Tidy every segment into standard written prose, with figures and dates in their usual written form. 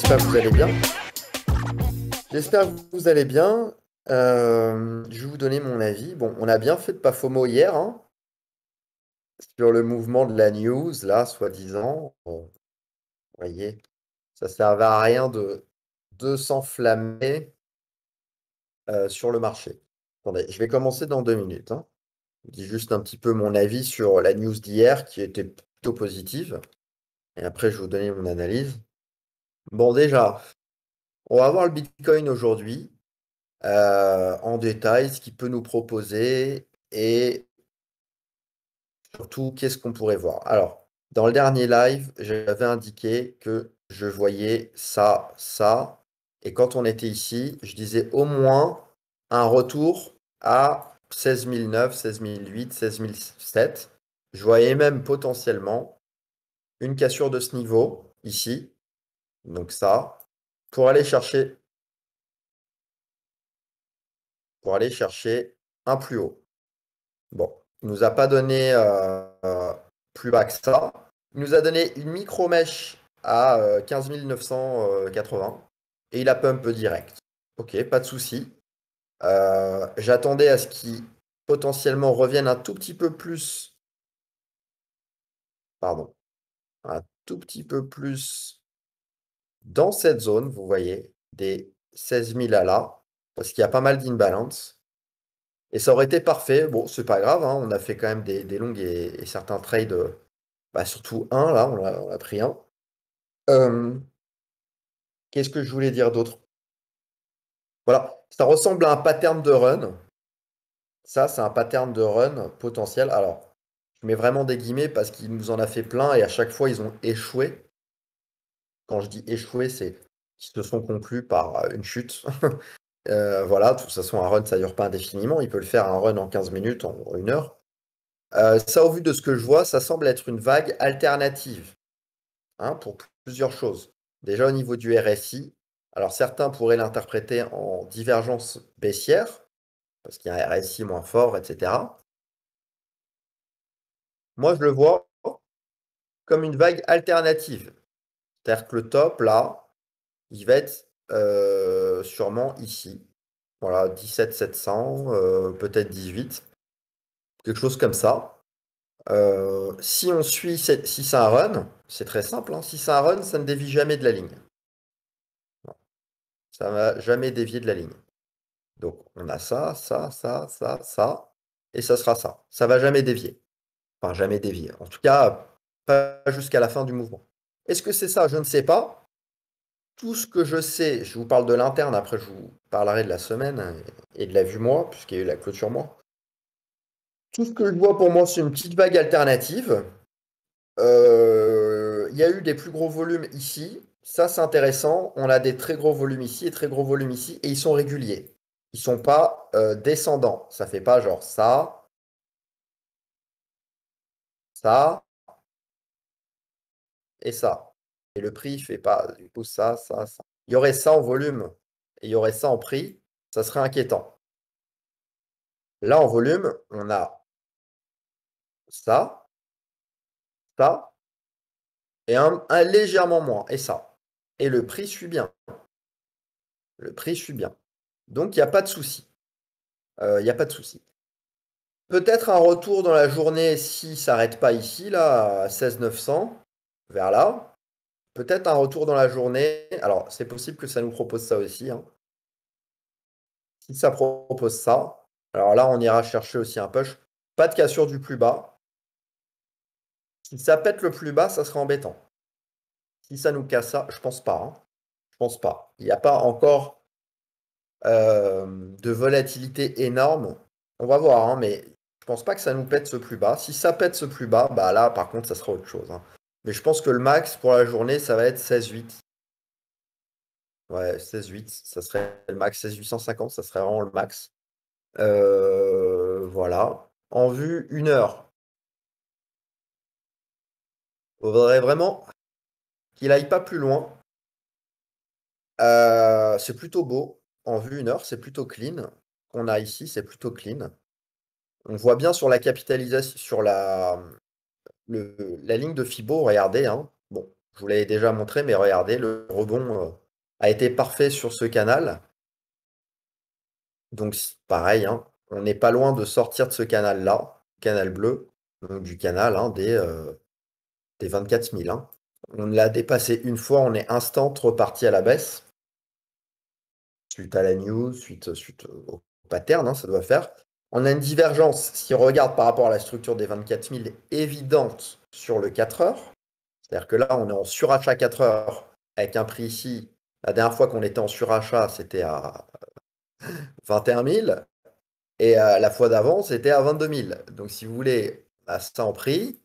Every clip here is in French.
j'espère que vous allez bien. J'espère que vous allez bien. Je vais vous donner mon avis. Bon, on a bien fait de pas FOMO hier, hein, sur le mouvement de la news, là, soi-disant. Bon, vous voyez, ça servait à rien de s'enflammer sur le marché. Attendez, je vais commencer dans 2 minutes, hein. Je dis juste un petit peu mon avis sur la news d'hier, qui était plutôt positive. Et après, je vais vous donner mon analyse. Bon, déjà, on va voir le Bitcoin aujourd'hui. En détail ce qu'il peut nous proposer et surtout qu'est-ce qu'on pourrait voir. Alors, dans le dernier live, j'avais indiqué que je voyais ça, ça, et quand on était ici, je disais au moins un retour à 16 009, 16 008, 16 007. Je voyais même potentiellement une cassure de ce niveau ici, donc ça, pour aller chercher, pour aller chercher un plus haut. Bon, il nous a pas donné plus bas que ça. Il nous a donné une micro-mèche à 15 980 et il a pump direct. Ok, pas de souci. J'attendais à ce qu'il potentiellement revienne un tout petit peu plus, pardon, un tout petit peu plus dans cette zone, vous voyez, des 16 000 à là, parce qu'il y a pas mal d'imbalance. Et ça aurait été parfait. Bon, c'est pas grave, hein, on a fait quand même des longues et certains trades. Bah, surtout un, là, on a pris un. Euh, Qu'est-ce que je voulais dire d'autre? Voilà, ça ressemble à un pattern de run. Ça, c'est un pattern de run potentiel. Alors, je mets vraiment des guillemets parce qu'il nous en a fait plein et à chaque fois, ils ont échoué. Quand je dis échoué, c'est qu'ils se sont conclus par une chute. Voilà, de toute façon, un run, ça dure pas indéfiniment. Il peut le faire un run en 15 minutes, en 1 heure. Ça, au vu de ce que je vois, ça semble être une vague alternative, hein, pour plusieurs choses. Déjà au niveau du RSI, alors certains pourraient l'interpréter en divergence baissière, parce qu'il y a un RSI moins fort, etc. Moi, je le vois comme une vague alternative. C'est-à-dire que le top, là, il va être sûrement ici. Voilà, 17 700, peut-être 18, quelque chose comme ça. Si on suit, si c'est un run, c'est très simple, hein. Si c'est un run, ça ne dévie jamais de la ligne. Ça ne va jamais dévier de la ligne. Donc, on a ça, ça, ça, ça, ça, et ça sera ça. Ça va jamais dévier. Enfin, jamais dévier. En tout cas, pas jusqu'à la fin du mouvement. Est-ce que c'est ça? Je ne sais pas. Tout ce que je sais, je vous parle de l'interne, après je vous parlerai de la semaine et de la vue mois, puisqu'il y a eu la clôture mois. Tout ce que je vois pour moi, c'est une petite vague alternative. Il y a eu des plus gros volumes ici. Ça, c'est intéressant. On a des très gros volumes ici et très gros volumes ici. Et ils sont réguliers. Ils sont pas descendants. Ça fait pas genre ça et ça. Et le prix, il fait pas du coup ça, ça, ça. Il y aurait ça en volume et il y aurait ça en prix. Ça serait inquiétant. Là, en volume, on a ça, ça et un légèrement moins. Et ça. Et le prix suit bien. Le prix suit bien. Donc, il n'y a pas de souci. Il n'y a pas de souci. Peut-être un retour dans la journée s'il ne s'arrête pas ici, là, à 16 900, vers là. Peut-être un retour dans la journée. Alors, c'est possible que ça nous propose ça aussi, hein. Si ça propose ça, alors là, on ira chercher aussi un push. Pas de cassure du plus bas. Si ça pète le plus bas, ça sera embêtant. Si ça nous casse ça, je pense pas, hein. Je pense pas. Il n'y a pas encore de volatilité énorme. On va voir, hein, mais je pense pas que ça nous pète ce plus bas. Si ça pète ce plus bas, bah là, par contre, ça sera autre chose, hein. Mais je pense que le max pour la journée, ça va être 16,8. Ouais, 16,8, ça serait le max. 16,850, ça serait vraiment le max. Voilà. En vue 1 heure, faudrait vraiment qu'il aille pas plus loin. C'est plutôt beau. En vue 1 heure, c'est plutôt clean. Qu'on a ici, c'est plutôt clean. On voit bien sur la capitalisation, sur la ligne de Fibo, regardez, hein. Bon, Je vous l'avais déjà montré, mais regardez, le rebond a été parfait sur ce canal. Donc pareil, hein, on n'est pas loin de sortir de ce canal-là, canal bleu, donc du canal des 24 000. Hein. On l'a dépassé une fois, on est instant reparti à la baisse. Suite à la news, suite au pattern, hein, ça doit faire. On a une divergence, si on regarde par rapport à la structure des 24 000, évidente sur le 4 heures. C'est-à-dire que là, on est en surachat 4 heures avec un prix ici. La dernière fois qu'on était en surachat, c'était à 21 000. Et la fois d'avant, c'était à 22 000. Donc, si vous voulez, on a ça en prix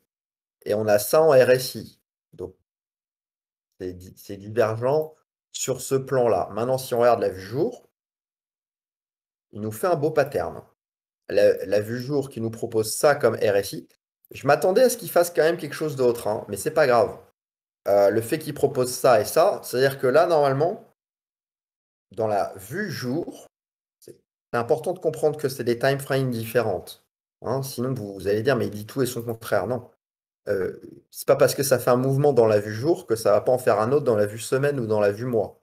et on a ça en RSI. Donc, c'est divergent sur ce plan-là. Maintenant, si on regarde la vue jour, il nous fait un beau pattern. La vue jour qui nous propose ça comme RSI. Je m'attendais à ce qu'il fasse quand même quelque chose d'autre, hein, mais c'est pas grave. Le fait qu'il propose ça et ça, c'est-à-dire que là, normalement, dans la vue jour, c'est important de comprendre que c'est des time frames différentes. Hein, sinon, vous allez dire, mais il dit tout et son contraire. Non. C'est pas parce que ça fait un mouvement dans la vue jour que ça va pas en faire un autre dans la vue semaine ou dans la vue mois.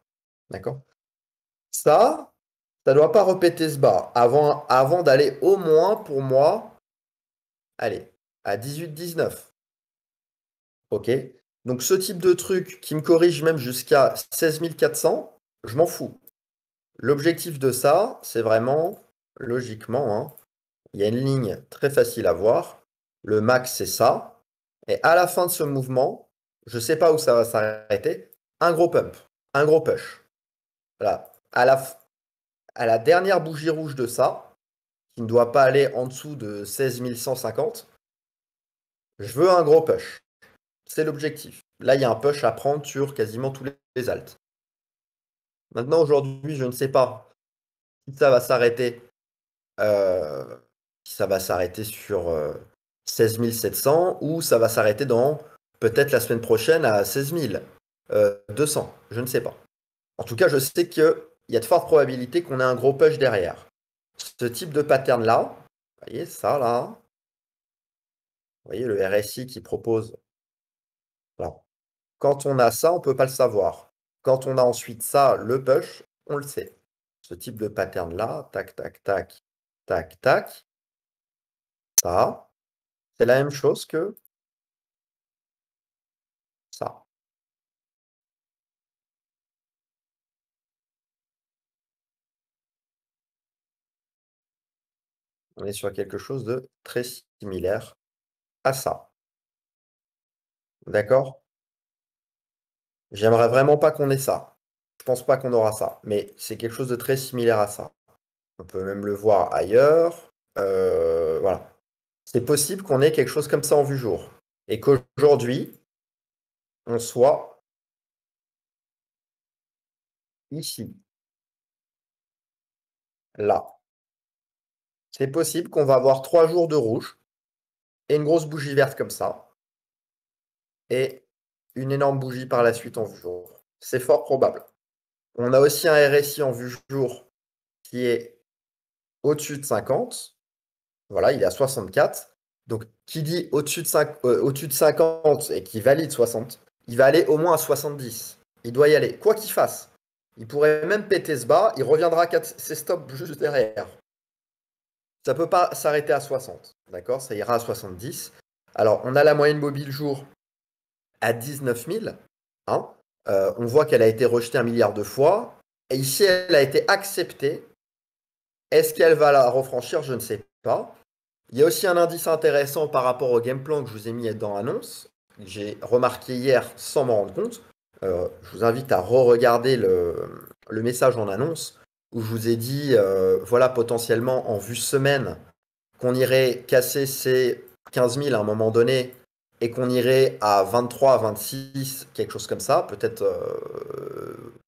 D'accord? Ça doit pas répéter ce bas avant d'aller au moins, pour moi, allez, à 18-19. OK? Donc ce type de truc qui me corrige même jusqu'à 16 400, je m'en fous. L'objectif de ça, c'est vraiment, logiquement, hein, il y a une ligne très facile à voir. Le max, c'est ça. Et à la fin de ce mouvement, je ne sais pas où ça va s'arrêter, un gros pump, un gros push. Voilà. À la dernière bougie rouge de ça, qui ne doit pas aller en dessous de 16 150, je veux un gros push. C'est l'objectif. Là, il y a un push à prendre sur quasiment tous les alts. Maintenant, aujourd'hui, je ne sais pas si ça va s'arrêter. Si ça va s'arrêter sur 16 700 ou ça va s'arrêter dans peut-être la semaine prochaine à 16 200. Je ne sais pas. En tout cas, je sais qu'il y a de fortes probabilités qu'on ait un gros push derrière. Ce type de pattern-là, vous voyez ça là, vous voyez le RSI qui propose. Là. Quand on a ça, on ne peut pas le savoir. Quand on a ensuite ça, le push, on le sait. Ce type de pattern-là, tac, tac, tac, tac, tac, ça, c'est la même chose que ça. On est sur quelque chose de très similaire à ça. D'accord? J'aimerais vraiment pas qu'on ait ça. Je pense pas qu'on aura ça, mais c'est quelque chose de très similaire à ça. On peut même le voir ailleurs. Voilà. C'est possible qu'on ait quelque chose comme ça en vue jour. Et qu'aujourd'hui, on soit ici, là. C'est possible qu'on va avoir 3 jours de rouge et une grosse bougie verte comme ça. Et une énorme bougie par la suite en vue jour. C'est fort probable. On a aussi un RSI en vue jour qui est au-dessus de 50. Voilà, il est à 64. Donc, qui dit au-dessus de 50 et qui valide 60, il va aller au moins à 70. Il doit y aller, quoi qu'il fasse. Il pourrait même péter ce bas, il reviendra à ses stops juste derrière. Ça ne peut pas s'arrêter à 60. D'accord? Ça ira à 70. Alors, on a la moyenne mobile jour à 19 000. Hein. On voit qu'elle a été rejetée 1 milliard de fois. Et ici, elle a été acceptée. Est-ce qu'elle va la refranchir? Je ne sais pas. Il y a aussi un indice intéressant par rapport au game plan que je vous ai mis dans l'annonce. J'ai remarqué hier sans m'en rendre compte. Je vous invite à re-regarder le message en annonce où je vous ai dit, voilà, potentiellement en vue semaine, qu'on irait casser ces 15 000 à un moment donné et qu'on irait à 23, 26, quelque chose comme ça, peut-être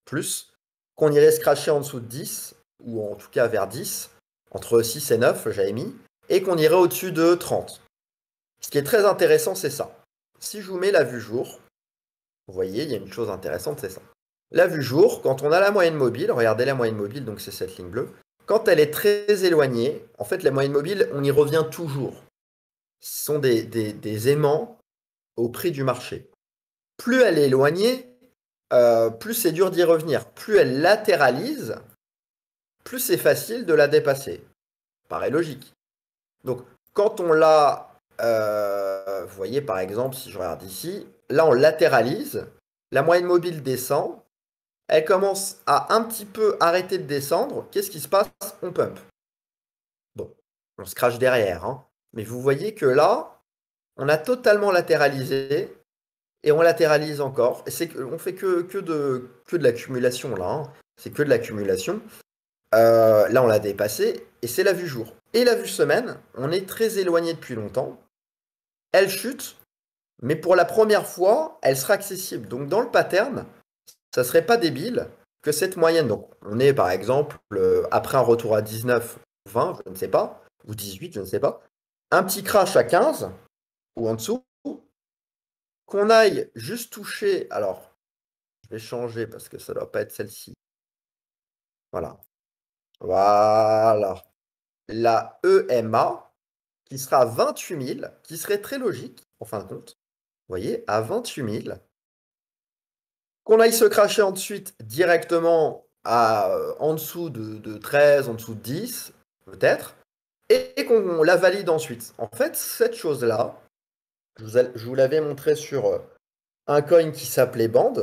plus, qu'on irait se cracher en dessous de 10, ou en tout cas vers 10, entre 6 et 9, j'avais mis, et qu'on irait au-dessus de 30. Ce qui est très intéressant, c'est ça. Si je vous mets la vue jour, vous voyez, il y a une chose intéressante, c'est ça. La vue jour, quand on a la moyenne mobile, regardez la moyenne mobile, donc c'est cette ligne bleue, quand elle est très éloignée, en fait, la moyenne mobile, on y revient toujours. Ce sont des aimants au prix du marché. plus elle est éloignée, plus c'est dur d'y revenir. Plus elle latéralise, plus c'est facile de la dépasser. Paraît logique. Donc, quand on l'a, vous voyez par exemple, si je regarde ici, là on latéralise, la moyenne mobile descend, elle commence à un petit peu arrêter de descendre. Qu'est-ce qui se passe? On pump. Bon, on se crache derrière, hein. Mais vous voyez que là, on a totalement latéralisé et on latéralise encore. Et on fait que de l'accumulation là, hein. C'est que de l'accumulation. Là, on l'a dépassé et c'est la vue jour. Et la vue semaine, on est très éloigné depuis longtemps. Elle chute, mais pour la première fois, elle sera accessible. Donc, dans le pattern, ça serait pas débile que cette moyenne, donc on est par exemple après un retour à 19, 20, je ne sais pas, ou 18, je ne sais pas, un petit crash à 15 ou en dessous, qu'on aille juste toucher, alors je vais changer parce que ça ne doit pas être celle-ci. Voilà. Voilà. La EMA qui sera à 28 000, qui serait très logique en fin de compte. Vous voyez, à 28 000. Qu'on aille se cracher ensuite directement en dessous de 13, en dessous de 10, peut-être, et qu'on la valide ensuite. En fait, cette chose-là, je vous l'avais montré sur un coin qui s'appelait Band,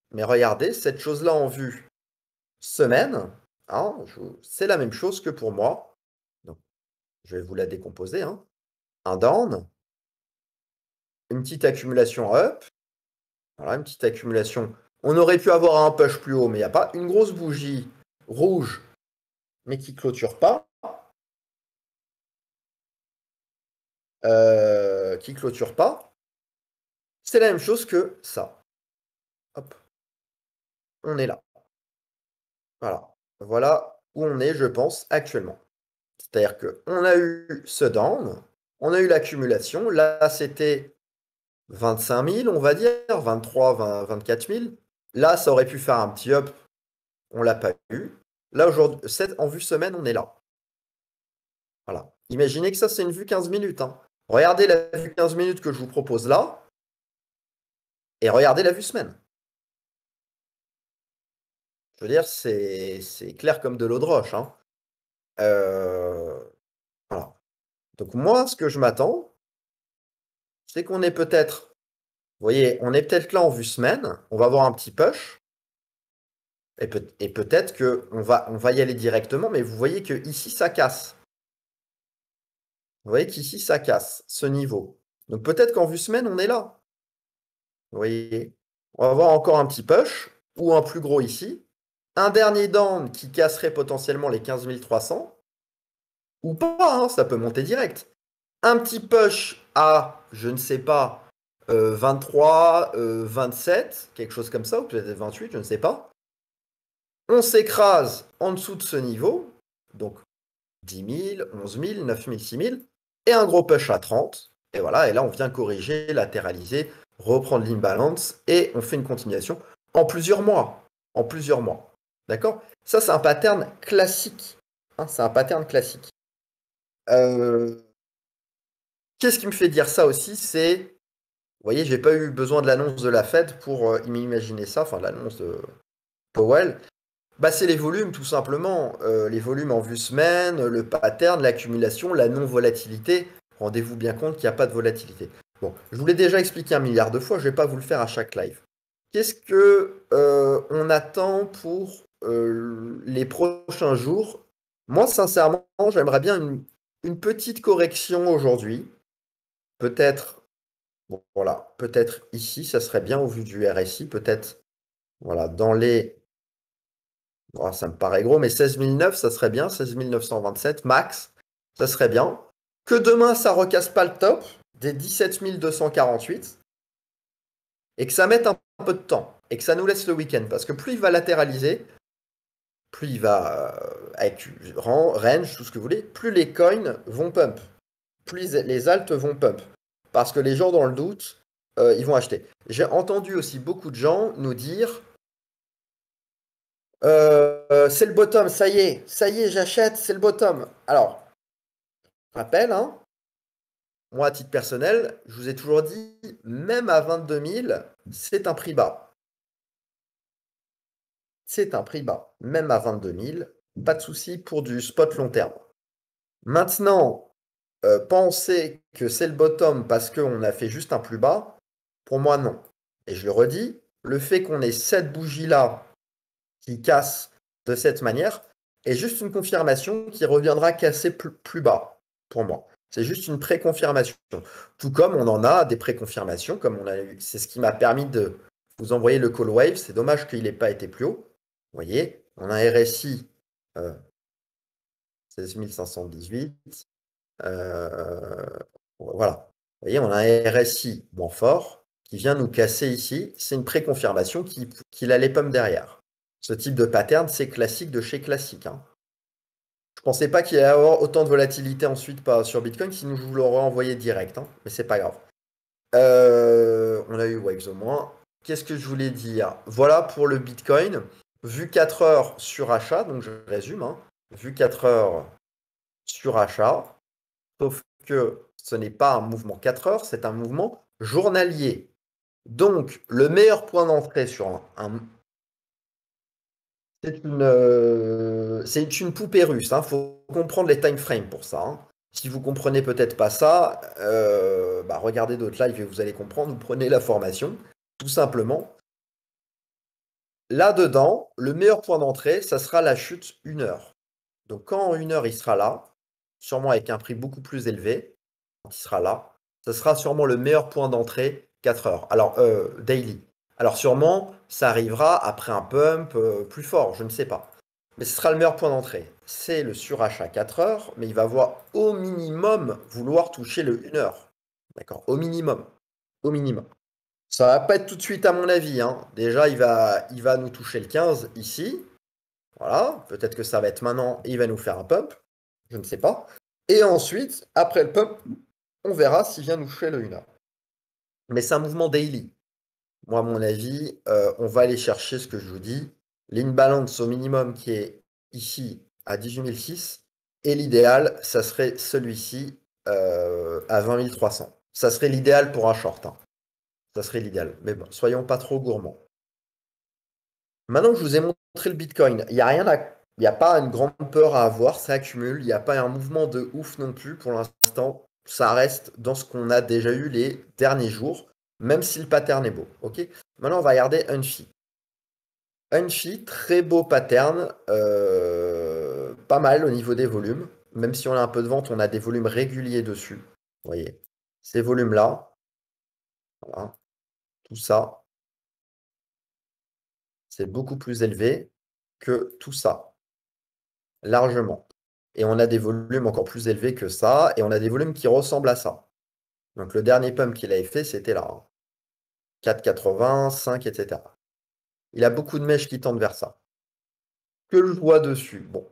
mais regardez, cette chose-là en vue semaine, hein, c'est la même chose que pour moi. Donc, je vais vous la décomposer, hein. Un down, une petite accumulation up, voilà, une petite accumulation. On aurait pu avoir un push plus haut, mais il n'y a pas. Une grosse bougie rouge, mais qui clôture pas. Qui clôture pas. C'est la même chose que ça. Hop, on est là. Voilà. Voilà où on est, je pense, actuellement. C'est-à-dire qu'on a eu ce down, on a eu l'accumulation. Là, c'était 25 000, on va dire, 23, 20, 24 000. Là, ça aurait pu faire un petit up, on l'a pas eu. Là, aujourd'hui, en vue semaine, on est là. Voilà. Imaginez que ça, c'est une vue 15 minutes, hein. Regardez la vue 15 minutes que je vous propose là, et regardez la vue semaine. Je veux dire, c'est clair comme de l'eau de roche, hein. Voilà. Donc moi, ce que je m'attends, c'est qu'on est peut-être, vous voyez, on est peut-être là en vue semaine, on va avoir un petit push, et peut-être on va y aller directement, mais vous voyez que ici ça casse. Vous voyez qu'ici ça casse, ce niveau. Donc peut-être qu'en vue semaine, on est là. Vous voyez, on va avoir encore un petit push, ou un plus gros ici, un dernier down qui casserait potentiellement les 15 300, ou pas, hein, ça peut monter direct. Un petit push à, je ne sais pas, 23, 27, quelque chose comme ça, ou peut-être 28, je ne sais pas. On s'écrase en dessous de ce niveau, donc 10 000, 11 000, 9 000, 6 000, et un gros push à 30. Et voilà, et là on vient corriger, latéraliser, reprendre l'imbalance, et on fait une continuation en plusieurs mois. En plusieurs mois. D'accord? Ça, c'est un pattern classique. Hein, c'est un pattern classique. Qu'est-ce qui me fait dire ça aussi? C'est, vous voyez, j'ai pas eu besoin de l'annonce de la Fed pour m'imaginer ça, enfin l'annonce de Powell. Bah, c'est les volumes, tout simplement. Les volumes en vue semaine, le pattern, l'accumulation, la non-volatilité. Rendez-vous bien compte qu'il n'y a pas de volatilité. Bon, je vous l'ai déjà expliqué 1 milliard de fois, je ne vais pas vous le faire à chaque live. Qu'est-ce que on attend pour les prochains jours? Moi, sincèrement, j'aimerais bien une petite correction aujourd'hui. Peut-être, bon, voilà, peut-être ici, ça serait bien au vu du RSI, peut-être, voilà, dans les, oh, ça me paraît gros, mais 16 009, ça serait bien, 16 927 max, ça serait bien. Que demain, ça recasse pas le top des 17 248 et que ça mette un peu de temps et que ça nous laisse le week-end, parce que plus il va latéraliser, plus il va, avec range, tout ce que vous voulez, plus les coins vont pump, plus les alts vont pump. Parce que les gens dans le doute, ils vont acheter. J'ai entendu aussi beaucoup de gens nous dire c'est le bottom, ça y est, j'achète, c'est le bottom. Alors, je rappelle, hein, moi, à titre personnel, je vous ai toujours dit, même à 22 000, c'est un prix bas. C'est un prix bas. Même à 22 000, pas de souci pour du spot long terme. Maintenant, penser que c'est le bottom parce qu'on a fait juste un plus bas, pour moi, non. Et je le redis, le fait qu'on ait cette bougie-là qui casse de cette manière est juste une confirmation qui reviendra casser plus bas, pour moi. C'est juste une préconfirmation. Tout comme on en a des préconfirmations, comme on a eu. C'est ce qui m'a permis de vous envoyer le call wave. C'est dommage qu'il n'ait pas été plus haut. Vous voyez, on a un RSI 16 518. Voilà. Vous voyez, on a un RSI moins fort qui vient nous casser ici. C'est une préconfirmation qu'il a les pommes derrière. Ce type de pattern, c'est classique de chez classique. Hein. Je ne pensais pas qu'il y allait avoir autant de volatilité ensuite sur Bitcoin, sinon je vous l'aurais envoyé direct. Hein, mais c'est pas grave. On a eu Waves au moins. Qu'est-ce que je voulais dire? Voilà pour le Bitcoin. Vu 4 heures sur achat, donc je résume. Hein, vu 4 heures sur achat, sauf que ce n'est pas un mouvement 4 heures, c'est un mouvement journalier. Donc, le meilleur point d'entrée sur c'est une poupée russe. Il faut comprendre les time frames pour ça. Hein. Si vous comprenez peut-être pas ça, regardez d'autres lives et vous allez comprendre. Vous prenez la formation, tout simplement. Là-dedans, le meilleur point d'entrée, ça sera la chute 1 heure. Donc quand en 1 heure il sera là, sûrement avec un prix beaucoup plus élevé, quand il sera là, ça sera sûrement le meilleur point d'entrée 4 heures. Alors, daily. Alors sûrement, ça arrivera après un pump plus fort, je ne sais pas. Mais ce sera le meilleur point d'entrée. C'est le surachat 4 heures, mais il va au minimum vouloir toucher le 1 heure. D'accord? Au minimum. Au minimum. Ça va pas être tout de suite à mon avis. Hein. Déjà, il va nous toucher le 15 ici. Voilà. Peut-être que ça va être maintenant et il va nous faire un pump. Je ne sais pas. Et ensuite, après le pump, on verra s'il vient nous toucher le 1 heure. Mais c'est un mouvement daily. Moi, à mon avis, on va aller chercher ce que je vous dis. L'inbalance au minimum qui est ici à 18 006. Et l'idéal, ça serait celui-ci à 20 300. Ça serait l'idéal pour un short. Hein. Ça serait l'idéal. Mais bon, soyons pas trop gourmands. Maintenant que je vous ai montré le Bitcoin, il n'y a pas une grande peur à avoir, ça accumule. Il n'y a pas un mouvement de ouf non plus pour l'instant. Ça reste dans ce qu'on a déjà eu les derniers jours, même si le pattern est beau. Ok. Maintenant, on va regarder Unfi. Unfi, très beau pattern, pas mal au niveau des volumes. Même si on a un peu de vente, on a des volumes réguliers dessus. Vous voyez, ces volumes-là, voilà, tout ça, c'est beaucoup plus élevé que tout ça, largement. Et on a des volumes encore plus élevés que ça, et on a des volumes qui ressemblent à ça. Donc le dernier pump qu'il avait fait, c'était là. Hein. 4,80, 5, etc. Il a beaucoup de mèches qui tendent vers ça. Que je vois dessus? Bon,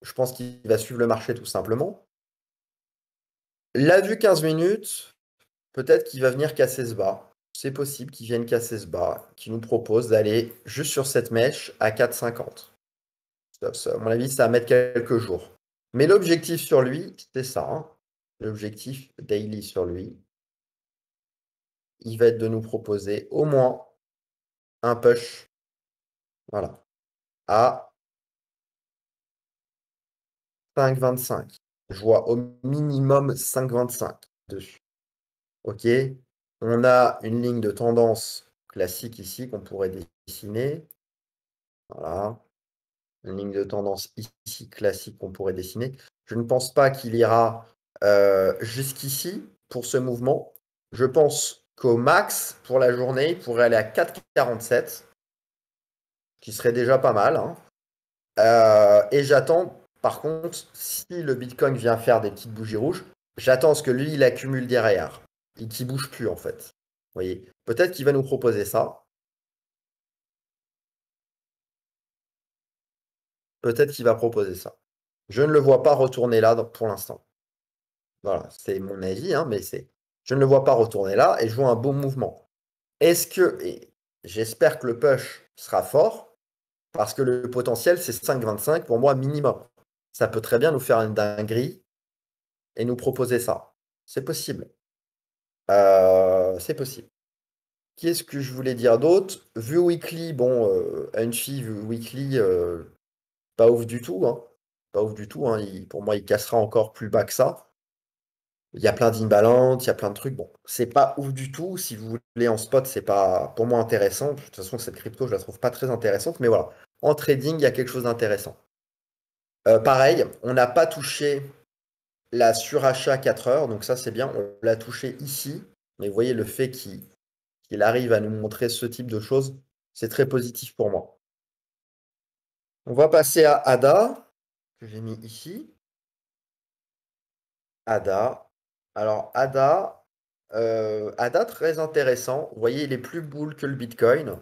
je pense qu'il va suivre le marché tout simplement. La vue 15 minutes, peut-être qu'il va venir casser ce bas. C'est possible qu'il vienne casser ce bas, qu'il nous propose d'aller juste sur cette mèche à 4,50. À mon avis, ça va mettre quelques jours. Mais l'objectif sur lui, c'est ça. Hein. L'objectif daily sur lui, il va être de nous proposer au moins un push. Voilà. À 5,25. Je vois au minimum 5,25 dessus. OK. On a une ligne de tendance classique ici qu'on pourrait dessiner. Voilà. Une ligne de tendance ici classique qu'on pourrait dessiner. Je ne pense pas qu'il ira jusqu'ici pour ce mouvement. Je pense qu'au max, pour la journée, il pourrait aller à 4,47, qui serait déjà pas mal. Hein. Et j'attends, par contre, si le Bitcoin vient faire des petites bougies rouges, j'attends ce que lui, il accumule derrière. Et qu'il ne bouge plus, en fait. Vous voyez, peut-être qu'il va nous proposer ça. Peut-être qu'il va proposer ça. Je ne le vois pas retourner là pour l'instant. Voilà, c'est mon avis, hein, mais je ne le vois pas retourner là et je vois un bon mouvement. Est-ce que, et j'espère que le push sera fort, parce que le potentiel, c'est 5,25 pour moi minimum. Ça peut très bien nous faire une dinguerie et nous proposer ça. C'est possible. C'est possible. Qu'est-ce que je voulais dire d'autre? Vue weekly, bon, Hunchy, vue weekly, pas ouf du tout, hein. Pas ouf du tout, hein. Pour moi, il cassera encore plus bas que ça. Il y a plein d'imbalances, il y a plein de trucs. Bon, c'est pas ouf du tout. Si vous voulez en spot, c'est pas pour moi intéressant. De toute façon, cette crypto, je la trouve pas très intéressante. Mais voilà, en trading, il y a quelque chose d'intéressant. Pareil, on n'a pas touché la surachat 4 heures, donc ça c'est bien. On l'a touché ici. Mais vous voyez, le fait qu'il arrive à nous montrer ce type de choses, c'est très positif pour moi. On va passer à ADA, que j'ai mis ici. ADA. Alors, ADA très intéressant. Vous voyez, il est plus bull que le Bitcoin.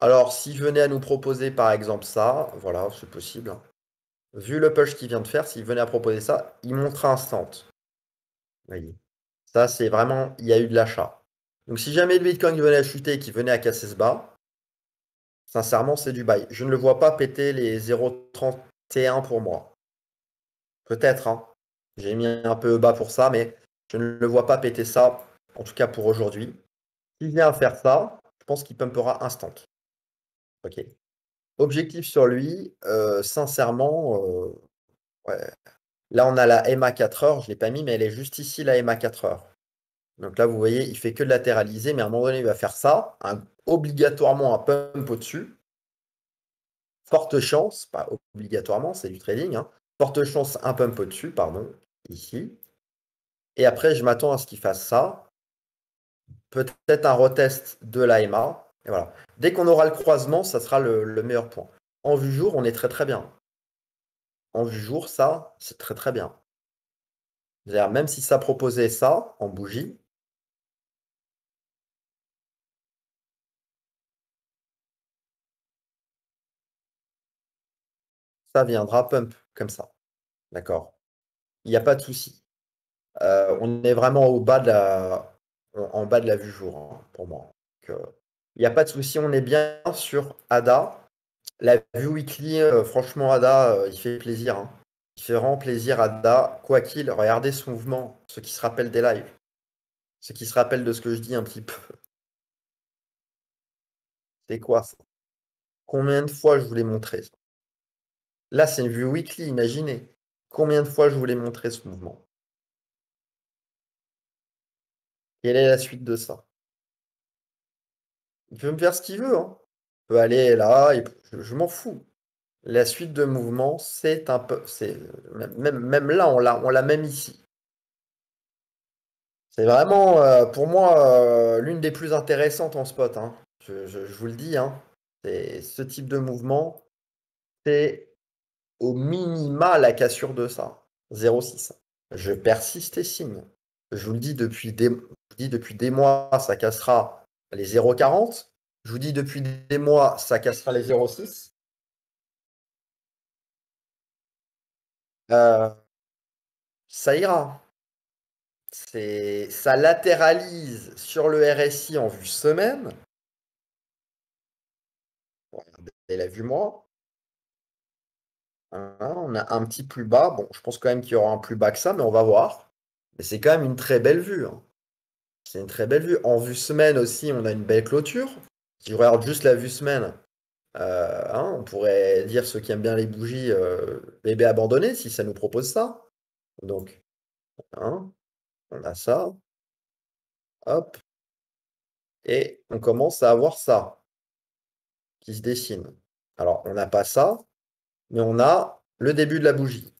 Alors, s'il venait à nous proposer par exemple ça, voilà, c'est possible, hein. Vu le push qu'il vient de faire, s'il venait à proposer ça, il montera instant. Vous voyez. Ça, c'est vraiment, il y a eu de l'achat. Donc, si jamais le Bitcoin venait à chuter et qu'il venait à casser ce bas, sincèrement, c'est du buy. Je ne le vois pas péter les 0,31 pour moi. Peut-être, hein. J'ai mis un peu bas pour ça, mais je ne le vois pas péter ça, en tout cas pour aujourd'hui. S'il vient à faire ça, je pense qu'il pumpera instant. Ok. Objectif sur lui, sincèrement, ouais. Là, on a la EMA 4 heures, je ne l'ai pas mis, mais elle est juste ici, la EMA 4 heures. Donc là, vous voyez, il fait que de latéraliser, mais à un moment donné, il va faire ça, obligatoirement un pump au-dessus. Forte chance, pas obligatoirement, c'est du trading, hein. Forte chance, un pump au-dessus, pardon, ici. Et après, je m'attends à ce qu'il fasse ça. Peut-être un retest de l'AMA. Et voilà. Dès qu'on aura le croisement, ça sera le meilleur point. En vue jour, on est très très bien. En vue jour, ça, c'est très très bien. C'est-à-dire, même si ça proposait ça en bougie, ça viendra pump comme ça. D'accord? Il n'y a pas de souci. On est vraiment au bas de en bas de la vue jour, hein, pour moi. Donc, il n'y a pas de souci, on est bien sur ADA. La vue weekly, franchement, ADA, il fait plaisir, hein. Il fait vraiment plaisir, ADA. Quoi qu'il, regardez ce mouvement, ceux qui se rappellent des lives, ceux qui se rappellent de ce que je dis un petit peu. C'est quoi ça? Combien de fois je vous l'ai montré ça? Là, c'est une vue weekly, imaginez. Combien de fois je vous l'ai montré ce mouvement? Quelle est la suite de ça? Il peut me faire ce qu'il veut, hein. Il peut aller là, je m'en fous. La suite de mouvement, c'est un peu. Même là, on l'a même ici. C'est vraiment, pour moi, l'une des plus intéressantes en spot, hein. Je vous le dis, hein. C'est ce type de mouvement, c'est au minima la cassure de ça. 0,6. Je persiste et signe. Je vous le dis depuis des mois, ça cassera les 0,40. Je vous dis depuis des mois, ça cassera les 0,6. Euh, Ça ira. Ça latéralise sur le RSI en vue semaine. Regardez la vue mois. Hein, on a un petit plus bas. Bon, je pense quand même qu'il y aura un plus bas que ça, mais on va voir. Mais c'est quand même une très belle vue, hein. C'est une très belle vue. En vue semaine aussi, on a une belle clôture. Si je regarde juste la vue semaine, hein, on pourrait dire ceux qui aiment bien les bougies, bébé abandonné, si ça nous propose ça. Donc, hein, on a ça. Hop. Et on commence à avoir ça qui se dessine. Alors, on n'a pas ça, mais on a le début de la bougie.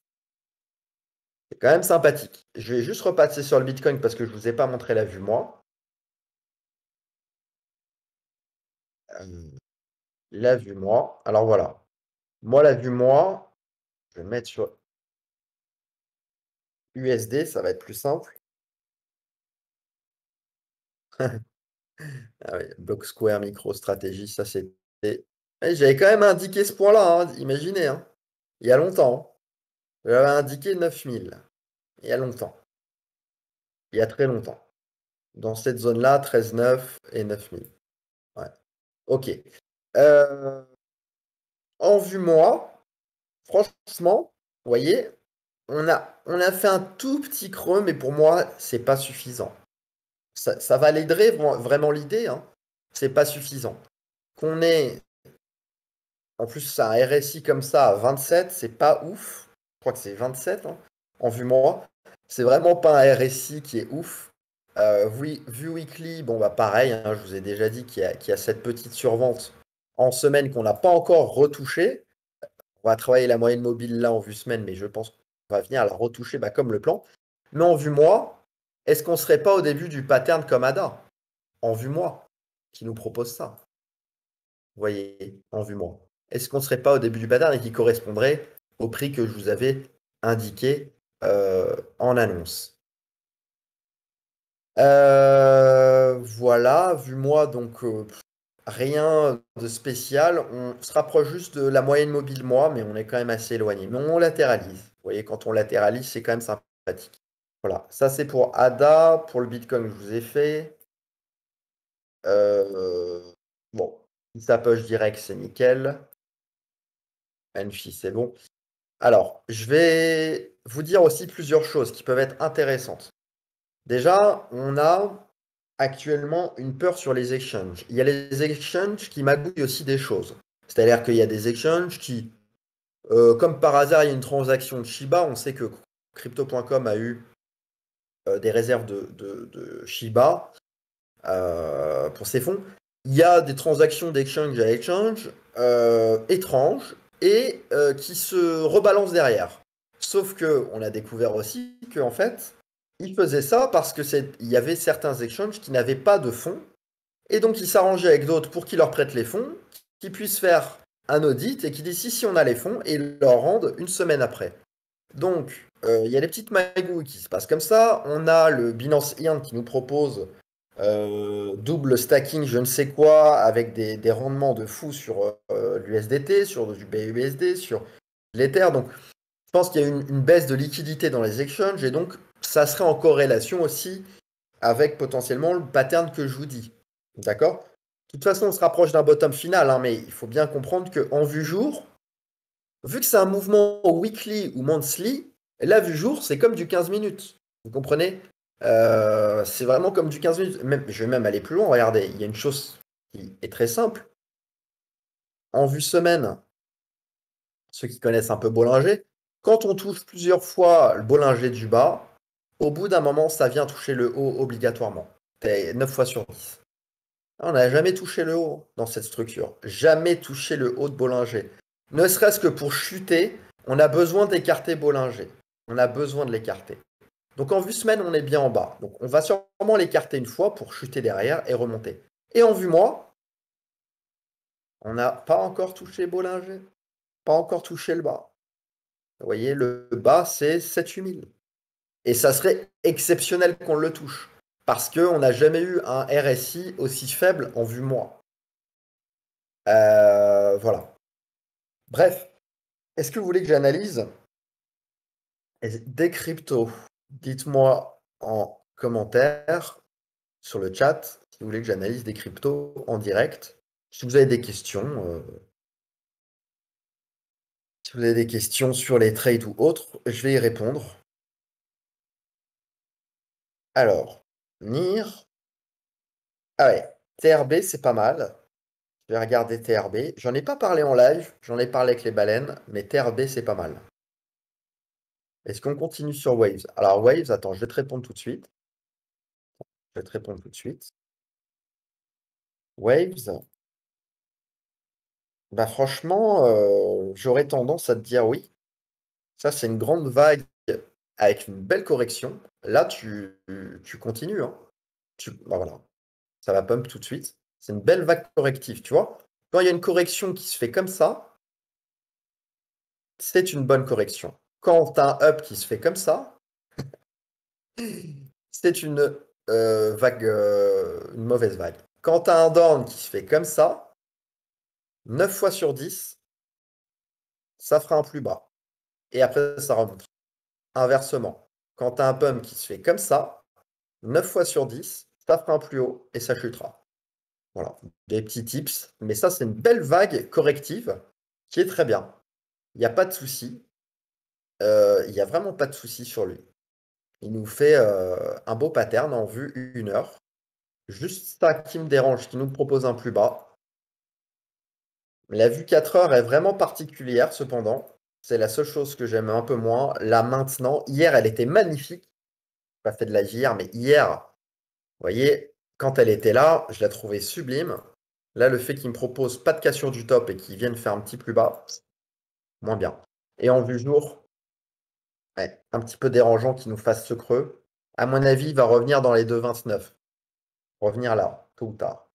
C'est quand même sympathique. Je vais juste repasser sur le Bitcoin parce que je ne vous ai pas montré la vue moi. La vue moi. Alors voilà. Moi, la vue moi, je vais mettre sur USD, ça va être plus simple. Ah oui, Block Square MicroStrategy, ça c'était. Eh, j'avais quand même indiqué ce point-là, hein, imaginez, hein. Il y a longtemps. J'avais indiqué 9000. Il y a longtemps. Il y a très longtemps. Dans cette zone-là, 13,9 et 9000. Ouais. Ok. Euh, En vue moi, franchement, vous voyez, on a fait un tout petit creux, mais pour moi, c'est pas suffisant. Ça validerait vraiment l'idée, hein. C'est pas suffisant. Qu'on ait, en plus, un RSI comme ça à 27, c'est pas ouf. Je crois que c'est 27, hein, en vue mois. C'est vraiment pas un RSI qui est ouf. Vue weekly, bon bah pareil, hein, je vous ai déjà dit qu'il y a cette petite survente en semaine qu'on n'a pas encore retouchée. On va travailler la moyenne mobile là en vue semaine, mais je pense qu'on va venir la retoucher bah, comme le plan. Mais en vue mois, est-ce qu'on serait pas au début du pattern comme ADA? En vue mois, qui nous propose ça. Vous voyez, en vue mois. Est-ce qu'on ne serait pas au début du pattern et qui correspondrait au prix que je vous avais indiqué en annonce? Voilà, vue mois, donc rien de spécial. On se rapproche juste de la moyenne mobile mois, mais on est quand même assez éloigné. Mais on latéralise. Vous voyez, quand on latéralise, c'est quand même sympathique. Voilà, ça c'est pour ADA, pour le Bitcoin que je vous ai fait. Bon, si ça push direct, c'est nickel. Enchi, c'est bon. Alors, je vais vous dire aussi plusieurs choses qui peuvent être intéressantes. Déjà, on a actuellement une peur sur les exchanges. Il y a les exchanges qui magouillent aussi des choses. C'est-à-dire qu'il y a des exchanges qui, comme par hasard, il y a une transaction de Shiba. On sait que Crypto.com a eu des réserves de Shiba pour ses fonds. Il y a des transactions d'exchange à exchange étranges et qui se rebalancent derrière. Sauf que on a découvert aussi qu'en fait, ils faisaient ça parce que il y avait certains exchanges qui n'avaient pas de fonds et donc ils s'arrangeaient avec d'autres pour qu'ils leur prêtent les fonds, qu'ils puissent faire un audit et qu'ils disent si on a les fonds et ils leur rendent une semaine après. Donc, il y a des petites magouilles qui se passent comme ça. On a le Binance Earn qui nous propose double stacking, je ne sais quoi, avec des rendements de fou sur l'USDT, sur du BUSD, sur l'Ether. Donc, je pense qu'il y a une baisse de liquidité dans les exchanges et donc ça serait en corrélation aussi avec potentiellement le pattern que je vous dis. D'accord? De toute façon, on se rapproche d'un bottom final, hein, mais il faut bien comprendre qu'en vue jour, vu que c'est un mouvement weekly ou monthly, la vue jour, c'est comme du 15 minutes. Vous comprenez? C'est vraiment comme du 15 minutes. Même, je vais même aller plus loin. Regardez, il y a une chose qui est très simple. En vue semaine, ceux qui connaissent un peu Bollinger, quand on touche plusieurs fois le Bollinger du bas, au bout d'un moment, ça vient toucher le haut obligatoirement. C'est 9 fois sur 10. On n'a jamais touché le haut dans cette structure. Jamais touché le haut de Bollinger. Ne serait-ce que pour chuter, on a besoin d'écarter Bollinger. On a besoin de l'écarter. Donc en vue semaine, on est bien en bas. Donc on va sûrement l'écarter une fois pour chuter derrière et remonter. Et en vue mois, on n'a pas encore touché Bollinger. Pas encore touché le bas. Vous voyez, le bas, c'est 7-8 000. Et ça serait exceptionnel qu'on le touche. Parce qu'on n'a jamais eu un RSI aussi faible en vue mois. Voilà. Bref, est-ce que vous voulez que j'analyse des cryptos? Dites-moi en commentaire sur le chat si vous voulez que j'analyse des cryptos en direct. Si vous avez des questions, si vous avez des questions sur les trades ou autres, je vais y répondre. Alors, NIR. Ah ouais, TRB, c'est pas mal. Je vais regarder TRB. J'en ai pas parlé en live, j'en ai parlé avec les baleines, mais TRB, c'est pas mal. Est-ce qu'on continue sur Waves? Alors, Waves, attends, je vais te répondre tout de suite. Je vais te répondre tout de suite. Waves, bah franchement, j'aurais tendance à te dire oui. Ça, c'est une grande vague avec une belle correction. Là, tu continues, hein. Bah voilà, ça va pump tout de suite. C'est une belle vague corrective, tu vois. Quand il y a une correction qui se fait comme ça, c'est une bonne correction. Quand tu as un up qui se fait comme ça, c'est une mauvaise vague. Quand tu as un down qui se fait comme ça, 9 fois sur 10, ça fera un plus bas. Et après, ça remonte. Inversement, quand tu as un pump qui se fait comme ça, 9 fois sur 10, ça fera un plus haut et ça chutera. Voilà, des petits tips. Mais ça, c'est une belle vague corrective qui est très bien. Il n'y a pas de souci. Il n'y a vraiment pas de souci sur lui. Il nous fait un beau pattern en vue 1 heure. Juste ça qui me dérange, qui nous propose un plus bas. La vue 4 heures est vraiment particulière cependant. C'est la seule chose que j'aime un peu moins. Là maintenant, hier elle était magnifique. J'ai pas fait de live hier, mais hier, vous voyez, quand elle était là, je la trouvais sublime. Là, le fait qu'il me propose pas de cassure du top et qu'il vienne faire un petit plus bas, moins bien. Et en vue jour, ouais, un petit peu dérangeant qu'il nous fasse ce creux. À mon avis, il va revenir dans les 2,29. Revenir là, tôt ou tard.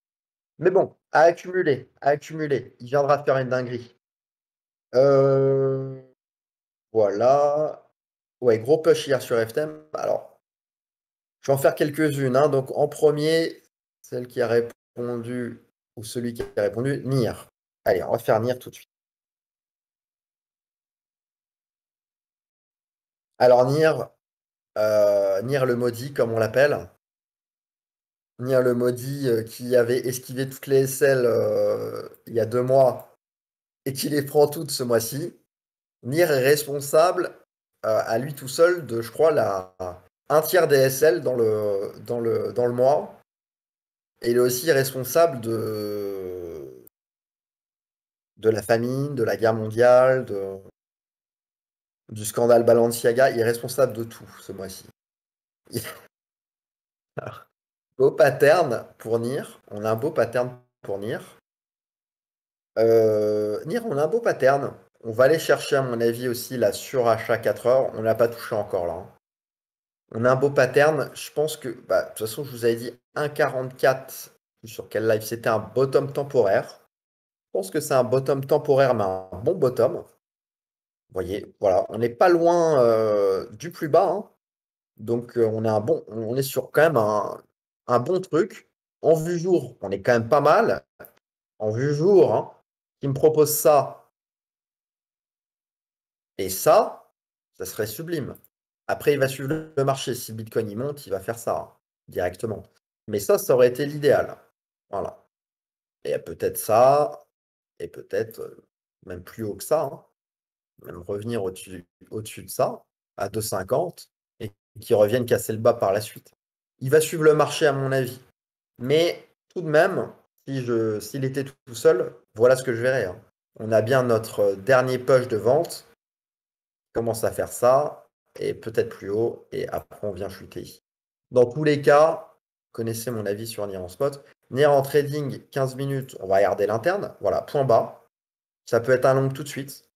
Mais bon, à accumuler, à accumuler. Il viendra faire une dinguerie. Euh, voilà. Ouais, gros push hier sur FTM. Alors, je vais en faire quelques-unes, hein. Donc, en premier, celle qui a répondu, ou celui qui a répondu, Nier. Allez, on va faire Nier tout de suite. Alors, Nier le maudit, comme on l'appelle. Nier le maudit qui avait esquivé toutes les SL il y a 2 mois et qui les prend toutes ce mois-ci. Nier est responsable à lui tout seul de, je crois, un tiers des SL dans le mois. Et il est aussi responsable de la famine, de la guerre mondiale, du scandale Balenciaga. Il est responsable de tout ce mois-ci. Alors, beau pattern pour Nier. On a un beau pattern pour Nier. Nier, on a un beau pattern. On va aller chercher, à mon avis, aussi la surachat 4 heures. On l'a pas touché encore là, hein. On a un beau pattern. Je pense que, bah, de toute façon, je vous avais dit 1,44 sur quel live c'était un bottom temporaire. Je pense que c'est un bottom temporaire, mais un bon bottom. Vous voyez, voilà, on n'est pas loin du plus bas, hein. Donc on est sur quand même un bon truc. En vue jour, on est quand même pas mal. En vue jour, hein, qui me propose ça et ça serait sublime. Après, il va suivre le marché. Si Bitcoin il monte, il va faire ça, hein, directement. Mais ça aurait été l'idéal. Voilà. Et peut-être ça, et peut-être même plus haut que ça, hein. Même revenir au-dessus de ça, à 2,50, et qu'il revienne casser le bas par la suite. Il va suivre le marché, à mon avis. Mais tout de même, s'il était tout seul, voilà ce que je verrais, hein. On a bien notre dernier push de vente, commence à faire ça, et peut-être plus haut, et après on vient chuter. Dans tous les cas, vous connaissez mon avis sur Nier en spot. Nier en trading, 15 minutes, on va regarder l'interne. Voilà, point bas. Ça peut être un long tout de suite.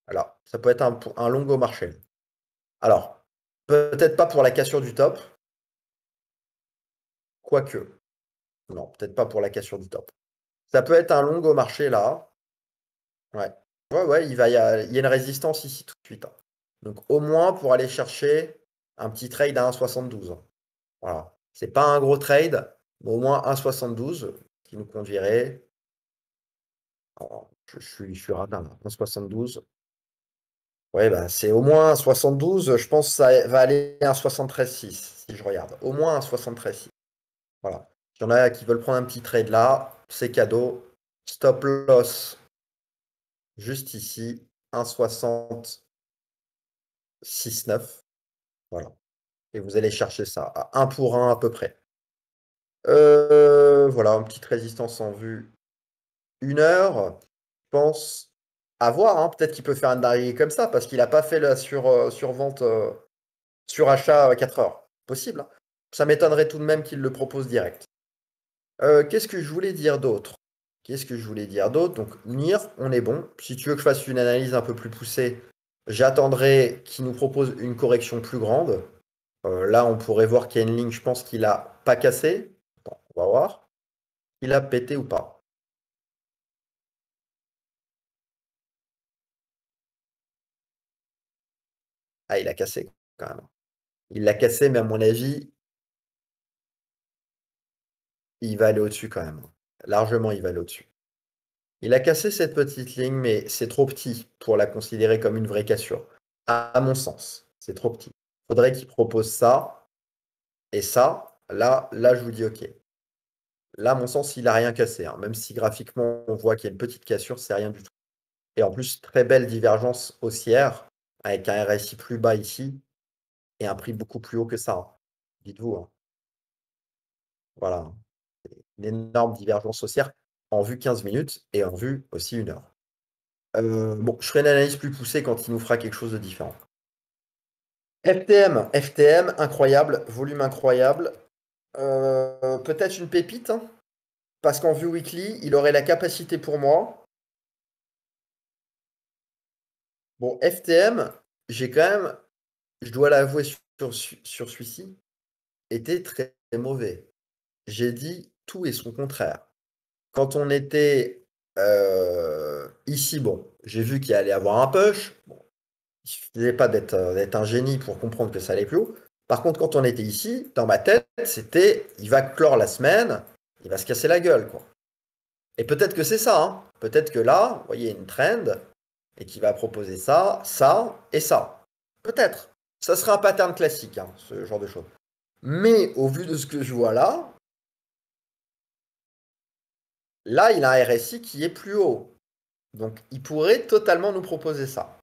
Voilà, ça peut être un long au marché. Alors, peut-être pas pour la cassure du top, quoique. Non, peut-être pas pour la cassure du top. Ça peut être un long au marché là. Ouais. Ouais, ouais, il y a une résistance ici tout de suite, hein. Donc au moins pour aller chercher un petit trade à 1,72. Voilà. C'est pas un gros trade, mais au moins 1,72 qui nous conduirait. Oh, je suis radin là. 1,72. Ouais, bah, c'est au moins un 72. Je pense que ça va aller à un 73,6 si je regarde. Au moins un 73,6. Voilà. Il y en a qui veulent prendre un petit trade là. C'est cadeau. Stop loss juste ici. 1,66,9. Voilà. Et vous allez chercher ça à 1 pour 1 à peu près. Voilà, une petite résistance en vue. 1 heure. Je pense à voir, hein. Peut-être qu'il peut faire un dinguerie comme ça parce qu'il n'a pas fait la survente. Surachat 4 heures. Possible, hein. Ça m'étonnerait tout de même qu'il le propose direct. Qu'est-ce que je voulais dire d'autre? Qu'est-ce que je voulais dire d'autre? Donc, Nier, on est bon. Si tu veux que je fasse une analyse un peu plus poussée, j'attendrai qu'il nous propose une correction plus grande. Là, on pourrait voir qu'il y a une ligne, je pense qu'il a pas cassé. Attends, on va voir. Il a pété ou pas. Ah, il a cassé quand même. Il l'a cassé, mais à mon avis, il va aller au-dessus quand même. Largement, il va aller au-dessus. Il a cassé cette petite ligne, mais c'est trop petit pour la considérer comme une vraie cassure. À mon sens, c'est trop petit. Faudrait qu'il propose ça et ça. Là, je vous dis OK. Là, à mon sens, il a rien cassé, hein. Même si graphiquement, on voit qu'il y a une petite cassure, c'est rien du tout. Et en plus, très belle divergence haussière avec un RSI plus bas ici et un prix beaucoup plus haut que ça, hein. Dites-vous, hein. Voilà, une énorme divergence haussière en vue 15 minutes et en vue aussi 1 heure. Bon, je ferai une analyse plus poussée quand il nous fera quelque chose de différent. FTM incroyable, volume incroyable. Peut-être une pépite, hein, parce qu'en vue weekly, il aurait la capacité pour moi. Bon, FTM, j'ai quand même, je dois l'avouer sur celui-ci, était très mauvais. J'ai dit tout et son contraire. Quand on était ici, bon, j'ai vu qu'il allait avoir un push. Bon, il suffisait pas d'être un génie pour comprendre que ça allait plus haut. Par contre, quand on était ici, dans ma tête, c'était il va clore la semaine, il va se casser la gueule, quoi. Et peut-être que c'est ça, hein. Peut-être que là, vous voyez une trend et qu'il va proposer ça, ça et ça. Peut-être. Ça serait un pattern classique, hein, ce genre de choses. Mais au vu de ce que je vois là, il a un RSI qui est plus haut. Donc, il pourrait totalement nous proposer ça.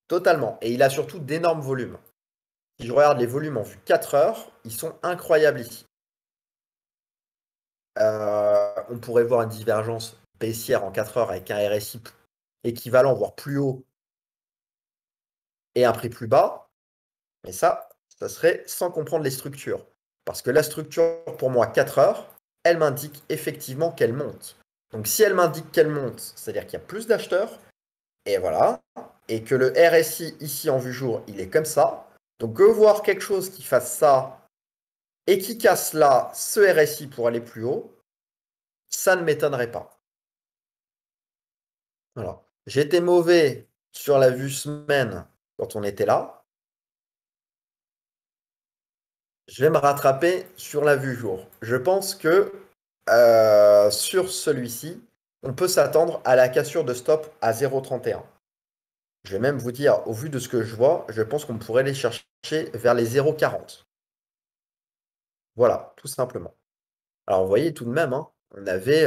Totalement. Et il a surtout d'énormes volumes. Si je regarde les volumes en vue 4 heures, ils sont incroyables ici. On pourrait voir une divergence baissière en 4 heures avec un RSI équivalent, voire plus haut, et un prix plus bas. Mais ça serait sans comprendre les structures. Parce que la structure, pour moi, 4 heures, elle m'indique effectivement qu'elle monte. Donc si elle m'indique qu'elle monte, c'est-à-dire qu'il y a plus d'acheteurs, et voilà, et que le RSI ici en vue jour, il est comme ça. Donc voir quelque chose qui fasse ça et qui casse là ce RSI pour aller plus haut, ça ne m'étonnerait pas. Voilà. J'étais mauvais sur la vue semaine quand on était là. Je vais me rattraper sur la vue jour. Je pense que sur celui-ci, on peut s'attendre à la cassure de stop à 0,31. Je vais même vous dire, au vu de ce que je vois, je pense qu'on pourrait les chercher vers les 0,40. Voilà, tout simplement. Alors, vous voyez tout de même, hein, on avait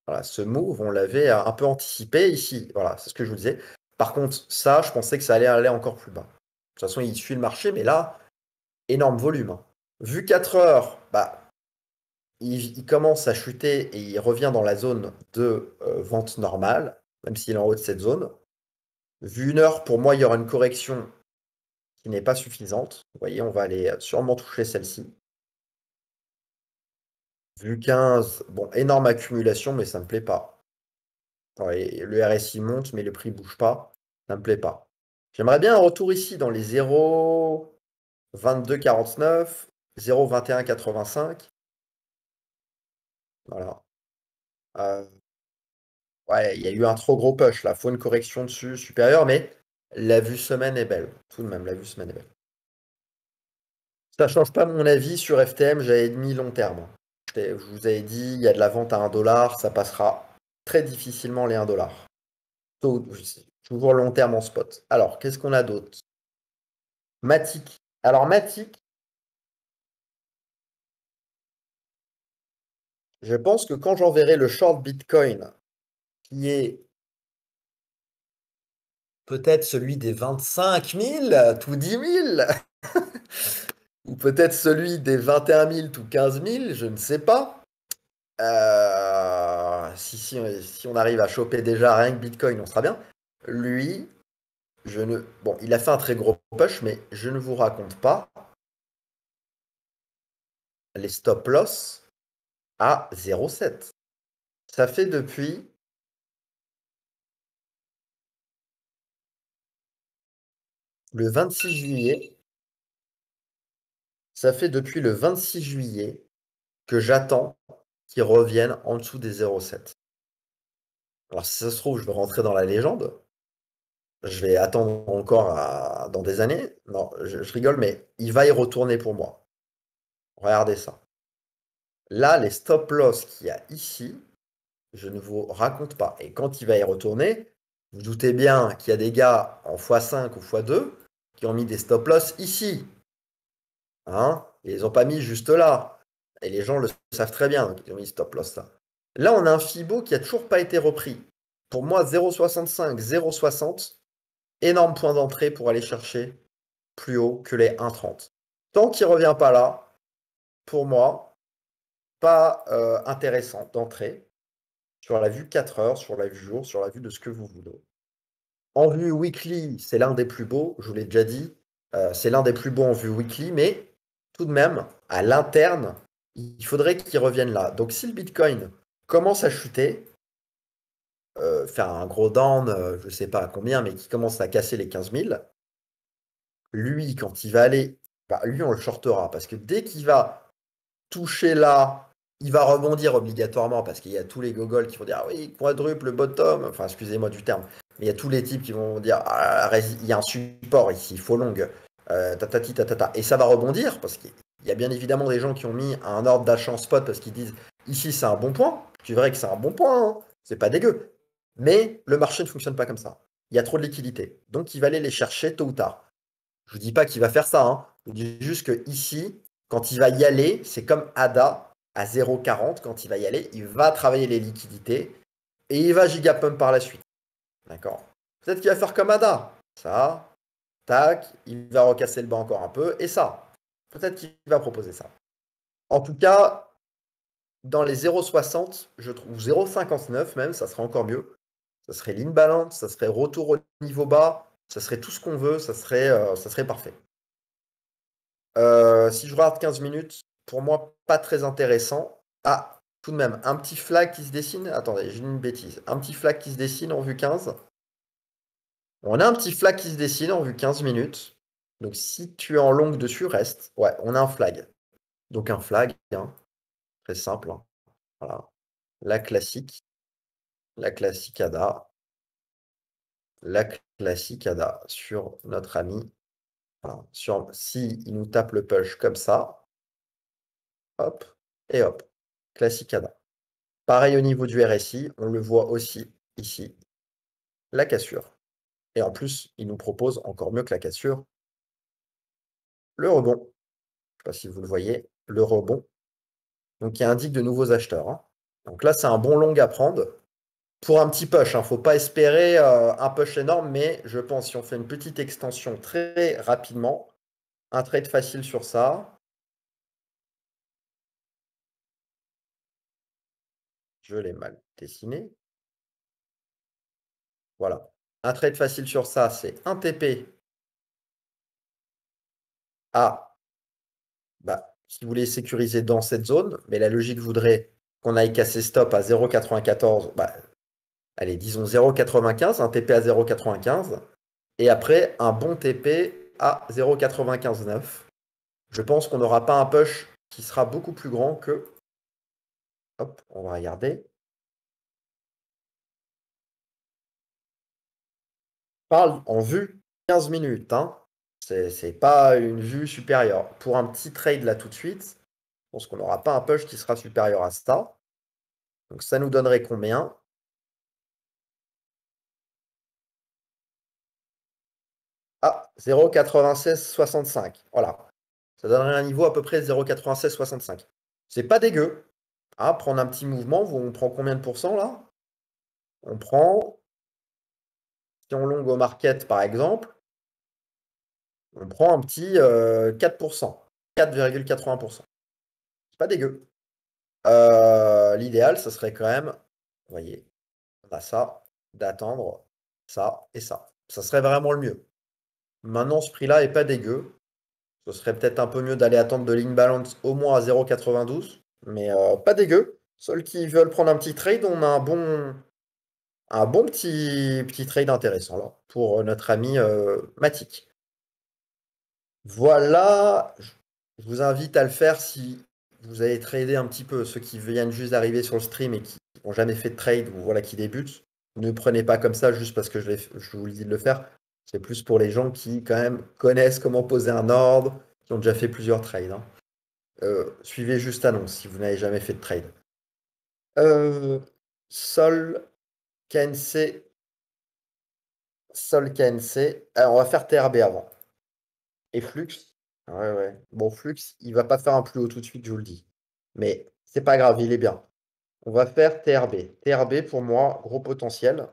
voilà, ce move, on l'avait un peu anticipé ici. Voilà, c'est ce que je vous disais. Par contre, ça, je pensais que ça allait aller encore plus bas. De toute façon, il suit le marché, mais là, énorme volume, hein. Vu 4 heures, bah, il commence à chuter et il revient dans la zone de vente normale, même s'il est en haut de cette zone. Vu 1 heure, pour moi, il y aura une correction qui n'est pas suffisante. Vous voyez, on va aller sûrement toucher celle-ci. Vu 15, bon, énorme accumulation, mais ça ne me plaît pas. Ouais, le RSI monte, mais le prix ne bouge pas. Ça ne me plaît pas. J'aimerais bien un retour ici dans les 0,2249, 0,2185. Voilà. Euh, ouais, il y a eu un trop gros push là. Faut une correction dessus supérieure, mais la vue semaine est belle. Tout de même, la vue semaine est belle. Ça change pas mon avis sur FTM, j'avais mis long terme. Je vous avais dit, il y a de la vente à 1 $, ça passera très difficilement les 1 $. Toujours long terme en spot. Alors, qu'est-ce qu'on a d'autre? Matic. Alors, Matic, je pense que quand j'enverrai le short Bitcoin, qui est peut-être celui des 25 000, tout 10 000, ou peut-être celui des 21 000, tout 15 000, je ne sais pas. Si on arrive à choper déjà rien que Bitcoin, on sera bien. Lui, bon, il a fait un très gros push, mais je ne vous raconte pas les stop loss à 0,7. Ça fait depuis le 26 juillet. Ça fait depuis le 26 juillet que j'attends qu'il revienne en dessous des 0,7. Alors si ça se trouve, je vais rentrer dans la légende. Je vais attendre encore dans des années. Non, je rigole, mais il va y retourner pour moi. Regardez ça. Là, les stop loss qu'il y a ici, je ne vous raconte pas. Et quand il va y retourner, vous doutez bien qu'il y a des gars en x5 ou x2 qui ont mis des stop loss ici. Hein? Ils les ont pas mis juste là. Et les gens le savent très bien, donc ils ont mis stop loss là. Là, on a un Fibo qui a toujours pas été repris. Pour moi, 0,65, 0,60, énorme point d'entrée pour aller chercher plus haut que les 1,30. Tant qu'il revient pas là, pour moi, pas intéressant d'entrer sur la vue 4 heures, sur la vue jour, sur la vue de ce que vous voulez. En vue weekly, c'est l'un des plus beaux, je vous l'ai déjà dit, c'est l'un des plus beaux en vue weekly, mais tout de même, à l'interne, il faudrait qu'il revienne là. Donc si le Bitcoin commence à chuter, faire un gros down, je ne sais pas à combien, mais qui commence à casser les 15 000, lui, quand il va aller, bah, lui, on le shortera, parce que dès qu'il va toucher là, il va rebondir obligatoirement, parce qu'il y a tous les gogols qui vont dire, ah oui, quadruple bottom, enfin, excusez-moi du terme, mais il y a tous les types qui vont dire, ah, il y a un support ici, il faut long, tatati tatata, et ça va rebondir, parce qu'il y a bien évidemment des gens qui ont mis un ordre d'achat en spot, parce qu'ils disent, ici, c'est un bon point, c'est vrai que c'est un bon point, hein, c'est pas dégueu, mais le marché ne fonctionne pas comme ça. Il y a trop de liquidités, donc il va aller les chercher tôt ou tard. Je vous dis pas qu'il va faire ça, hein. Je vous dis juste que ici, quand il va y aller, c'est comme ADA à 0,40. Quand il va y aller, il va travailler les liquidités et il va gigapump par la suite. D'accord? Peut-être qu'il va faire comme ADA. Ça, tac, il va recasser le bas encore un peu et ça. Peut-être qu'il va proposer ça. En tout cas, dans les 0,60, je trouve 0,59 même, ça serait encore mieux. Ça serait l'inbalance, ça serait retour au niveau bas, ça serait tout ce qu'on veut, ça serait parfait. Si je regarde 15 minutes, pour moi, pas très intéressant. Ah, tout de même, un petit flag qui se dessine. Attendez, j'ai une bêtise. Un petit flag qui se dessine en vue 15. On a un petit flag qui se dessine en vue 15 minutes. Donc si tu es en longue dessus, reste. Ouais, on a un flag. Donc un flag, hein, très simple, hein. Voilà. La classique. La classique ADA. La classique ADA sur notre ami. Voilà. Si il nous tape le push comme ça, hop, et hop. Classique ADA. Pareil au niveau du RSI, on le voit aussi ici, la cassure. Et en plus, il nous propose encore mieux que la cassure, le rebond. Je ne sais pas si vous le voyez, le rebond. Donc qui indique de nouveaux acheteurs, hein. Donc là, c'est un bon long à prendre pour un petit push. Il ne faut pas espérer un push énorme, mais je pense si on fait une petite extension très rapidement, un trade facile sur ça. Je l'ai mal dessiné. Voilà. Un trade facile sur ça, c'est un TP à, bah, si vous voulez sécuriser dans cette zone, mais la logique voudrait qu'on aille casser stop à 0,94, bah, allez, disons 0,95, un TP à 0,95, et après un bon TP à 0,959. Je pense qu'on n'aura pas un push qui sera beaucoup plus grand que... Hop, on va regarder. Parle en vue 15 minutes, hein. C'est pas une vue supérieure. Pour un petit trade là tout de suite, je pense qu'on n'aura pas un push qui sera supérieur à ça. Donc ça nous donnerait combien? Ah, 0,9665. Voilà. Ça donnerait un niveau à peu près 0,9665. C'est pas dégueu. Ah, prendre un petit mouvement, on prend combien de pourcents là? On prend, si on longue au market par exemple, on prend un petit 4%, 4,80%. C'est pas dégueu. L'idéal, ce serait quand même, vous voyez, on a ça, d'attendre ça et ça. Ça serait vraiment le mieux. Maintenant, ce prix-là est pas dégueu. Ce serait peut-être un peu mieux d'aller attendre de l'imbalance au moins à 0,92. Mais pas dégueu. Ceux qui veulent prendre un petit trade, on a un bon petit trade intéressant là pour notre ami Matic. Voilà, je vous invite à le faire si vous avez tradé un petit peu. Ceux qui viennent juste d'arriver sur le stream et qui n'ont jamais fait de trade ou voilà qui débutent, ne prenez pas comme ça juste parce que je vous dis de le faire. C'est plus pour les gens qui quand même connaissent comment poser un ordre, qui ont déjà fait plusieurs trades, hein. Suivez juste annonce si vous n'avez jamais fait de trade. Sol, KNC, Sol, KNC. Alors, on va faire TRB avant. Et Flux. Ouais, ouais. Bon, Flux, il va pas faire un plus haut tout de suite, je vous le dis. Mais c'est pas grave, il est bien. On va faire TRB. TRB, pour moi, gros potentiel.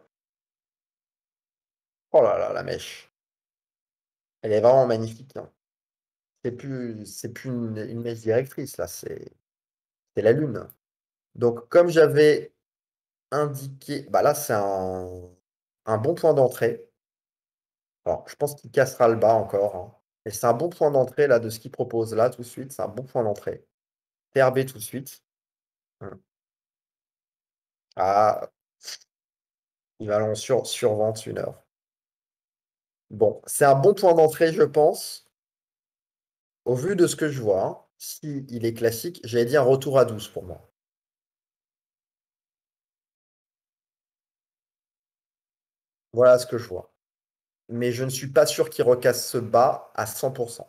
Oh là là, la mèche. Elle est vraiment magnifique, hein. C'est plus une mèche directrice, là. C'est la lune. Donc, comme j'avais indiqué, bah là, c'est un bon point d'entrée. Alors, je pense qu'il cassera le bas encore, hein. Et c'est un bon point d'entrée là de ce qu'il propose là tout de suite. C'est un bon point d'entrée. TRB tout de suite. Hmm. Ah, il va aller survente 1 heure. Bon, c'est un bon point d'entrée, je pense. Au vu de ce que je vois, hein. Si il est classique, j'allais dire retour à 12 pour moi. Voilà ce que je vois. Mais je ne suis pas sûr qu'il recasse ce bas à 100%.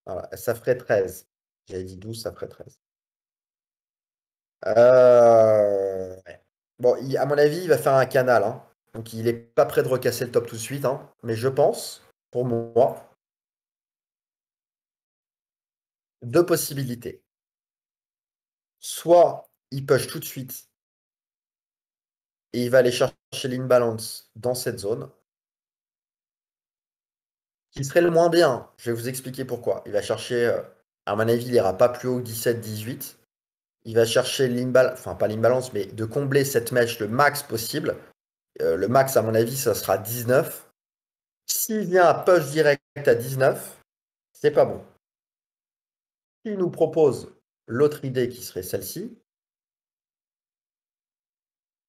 Voilà, ça ferait 13. J'avais dit 12, ça ferait 13. Ouais. Bon, à mon avis, il va faire un canal, hein. Donc il est pas prêt de recasser le top tout de suite, hein. Mais je pense, pour moi, deux possibilités. Soit il push tout de suite et il va aller chercher l'imbalance dans cette zone, qui serait le moins bien. Je vais vous expliquer pourquoi. Il va chercher, à mon avis, il ira pas plus haut que 17-18. Il va chercher l'imbalance, enfin pas l'imbalance, mais de combler cette mèche le max possible. Le max, à mon avis, ça sera 19. S'il vient à push direct à 19, c'est pas bon. S'il nous propose l'autre idée qui serait celle-ci,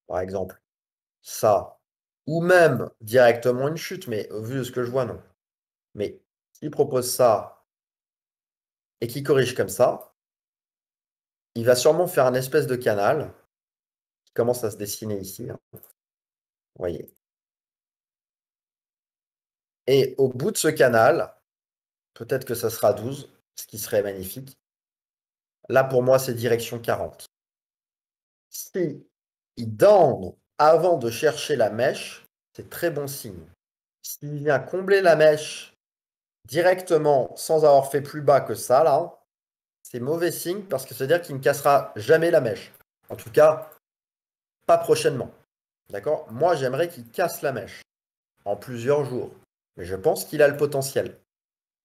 par exemple, ça, ou même directement une chute, mais au vu de ce que je vois, non. Mais s'il propose ça et qu'il corrige comme ça, il va sûrement faire un espèce de canal qui commence à se dessiner ici, hein. Vous voyez. Et au bout de ce canal, peut-être que ça sera 12, ce qui serait magnifique. Là, pour moi, c'est direction 40. Si il down avant de chercher la mèche, c'est très bon signe. S'il vient combler la mèche directement sans avoir fait plus bas que ça, là, c'est mauvais signe parce que c'est-à-dire qu'il ne cassera jamais la mèche. En tout cas, pas prochainement. D'accord? Moi, j'aimerais qu'il casse la mèche en plusieurs jours. Mais je pense qu'il a le potentiel,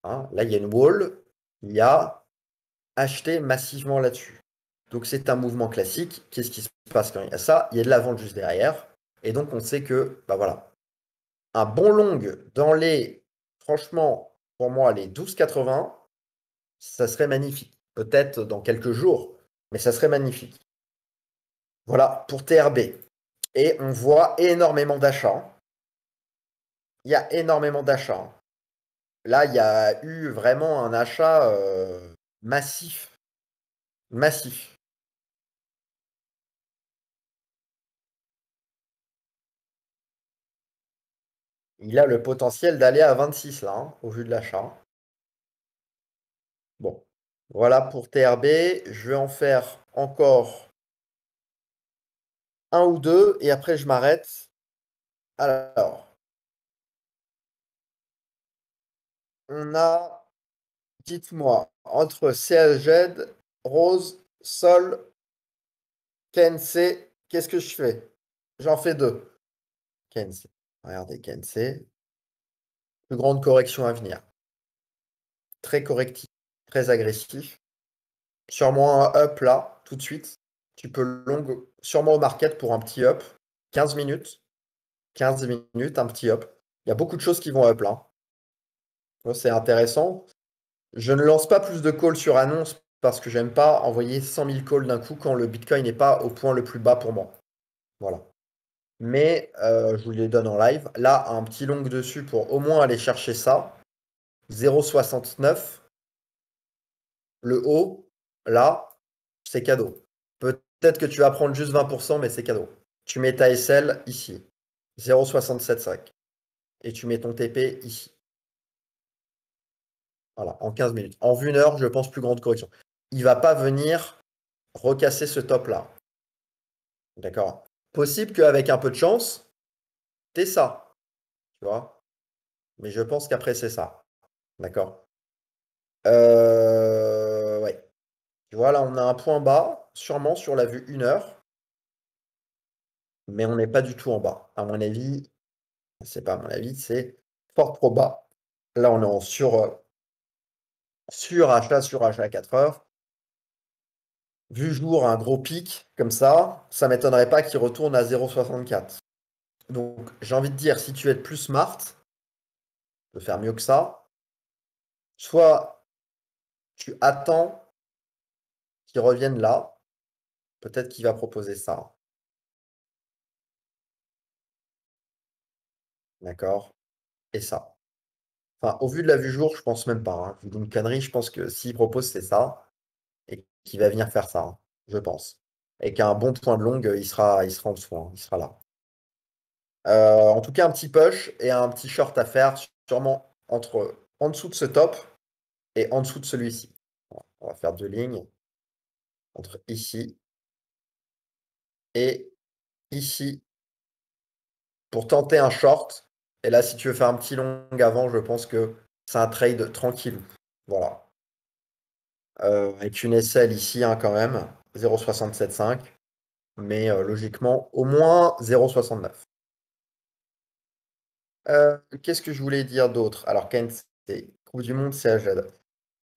hein. Là, il y a une wall, il y a acheté massivement là-dessus. Donc c'est un mouvement classique. Qu'est-ce qui se passe quand il y a ça? Il y a de la vente juste derrière. Et donc on sait que, bah voilà, un bon long dans les, franchement, pour moi, les 12,80, ça serait magnifique. Peut-être dans quelques jours, mais ça serait magnifique. Voilà pour TRB. Et on voit énormément d'achats. Il y a énormément d'achats. Là, il y a eu vraiment un achat massif. Massif. Il a le potentiel d'aller à 26 là, hein, au vu de l'achat. Bon, voilà pour TRB. Je vais en faire encore un ou deux et après je m'arrête. Alors, on a, dites-moi, entre CLZ, Rose, Sol, KNC, qu'est-ce que je fais? J'en fais deux. KNC. Regardez, KNC. Plus grande correction à venir. Très correctif, très agressif. Sûrement un up là, tout de suite. Tu peux long, sûrement au market pour un petit up. 15 minutes. 15 minutes, un petit up. Il y a beaucoup de choses qui vont up là. C'est intéressant. Je ne lance pas plus de calls sur annonce parce que j'aime pas envoyer 100 000 calls d'un coup quand le Bitcoin n'est pas au point le plus bas pour moi. Voilà. Mais je vous les donne en live. Là, un petit long dessus pour au moins aller chercher ça. 0,69. Le haut, là, c'est cadeau. Peut-être que tu vas prendre juste 20%, mais c'est cadeau. Tu mets ta SL ici. 0,67,5. Et tu mets ton TP ici. Voilà, en 15 minutes. En 1 heure, je pense plus grande correction. Il va pas venir recasser ce top-là. D'accord? Possible qu'avec un peu de chance, t'aies ça. Tu vois? Mais je pense qu'après, c'est ça. D'accord? Ouais. Tu vois, là, on a un point bas, sûrement sur la vue 1 heure, mais on n'est pas du tout en bas. À mon avis, c'est pas à mon avis, c'est fort trop bas. Là, on est en sur achat à 4 heures. Vu jour, un gros pic comme ça m'étonnerait pas qu'il retourne à 0,64. Donc, j'ai envie de dire, si tu veux être plus smart, de faire mieux que ça, soit tu attends qu'il revienne là, peut-être qu'il va proposer ça, d'accord? Et ça. Enfin, au vu de la vue jour, je pense même pas, hein. Je vous dis une connerie, je pense que s'il propose, c'est ça, et qu'il va venir faire ça, hein, je pense. Et qu'un bon point de longue, il sera en dessous, hein, il sera là. En tout cas, un petit push et un petit short à faire, sûrement en dessous de ce top et en dessous de celui-ci. On va faire deux lignes entre ici et ici pour tenter un short. Et là, si tu veux faire un petit long avant, je pense que c'est un trade tranquille. Voilà. Avec une SL ici, hein, quand même, 0,675. Mais logiquement, au moins 0,69. Qu'est-ce que je voulais dire d'autre? Alors, Kent, c'est Coupe du Monde, CHZ.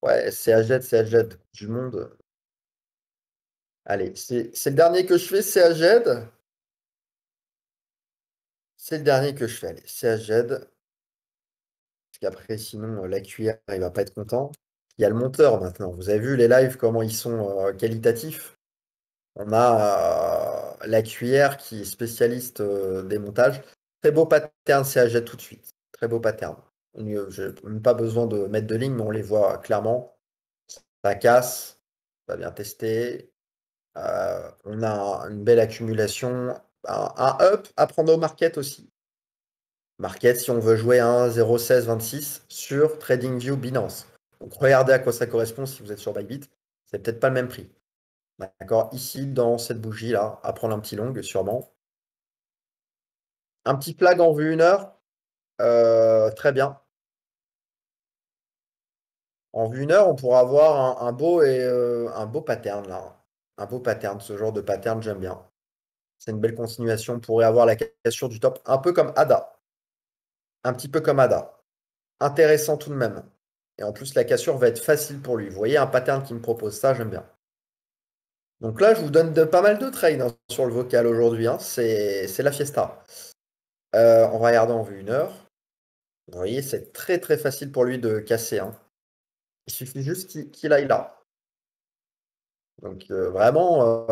Ouais, CHZ du monde. Allez, c'est le dernier que je fais, CHZ. C'est le dernier que je fais. Allez, CHZ. Parce qu'après, sinon, la cuillère, il va pas être content. Il y a le monteur maintenant. Vous avez vu les lives, comment ils sont qualitatifs? On a la cuillère qui est spécialiste des montages. Très beau pattern CHZ tout de suite. Très beau pattern. Je n'ai même pas besoin de mettre de ligne, mais on les voit clairement. Ça casse. Ça va bien tester. On a une belle accumulation. Un up à prendre au market aussi. Market, si on veut jouer un 0,1626 sur TradingView Binance. Donc regardez à quoi ça correspond si vous êtes sur Bybit. C'est peut-être pas le même prix. D'accord? Ici, dans cette bougie-là, à prendre un petit long, sûrement. Un petit flag en vue 1 heure. Très bien. En vue 1 heure, on pourra avoir un beau pattern là. Un beau pattern. Ce genre de pattern, j'aime bien. C'est une belle continuation. On pourrait avoir la cassure du top, un peu comme ADA. Un petit peu comme ADA. Intéressant tout de même. Et en plus, la cassure va être facile pour lui. Vous voyez un pattern qui me propose ça, j'aime bien. Donc là, je vous donne pas mal de trades, hein, sur le vocal aujourd'hui, hein. C'est la fiesta. On va regarder en vue 1 heure. Vous voyez, c'est très très facile pour lui de casser, hein. Il suffit juste qu'il aille là. Donc vraiment,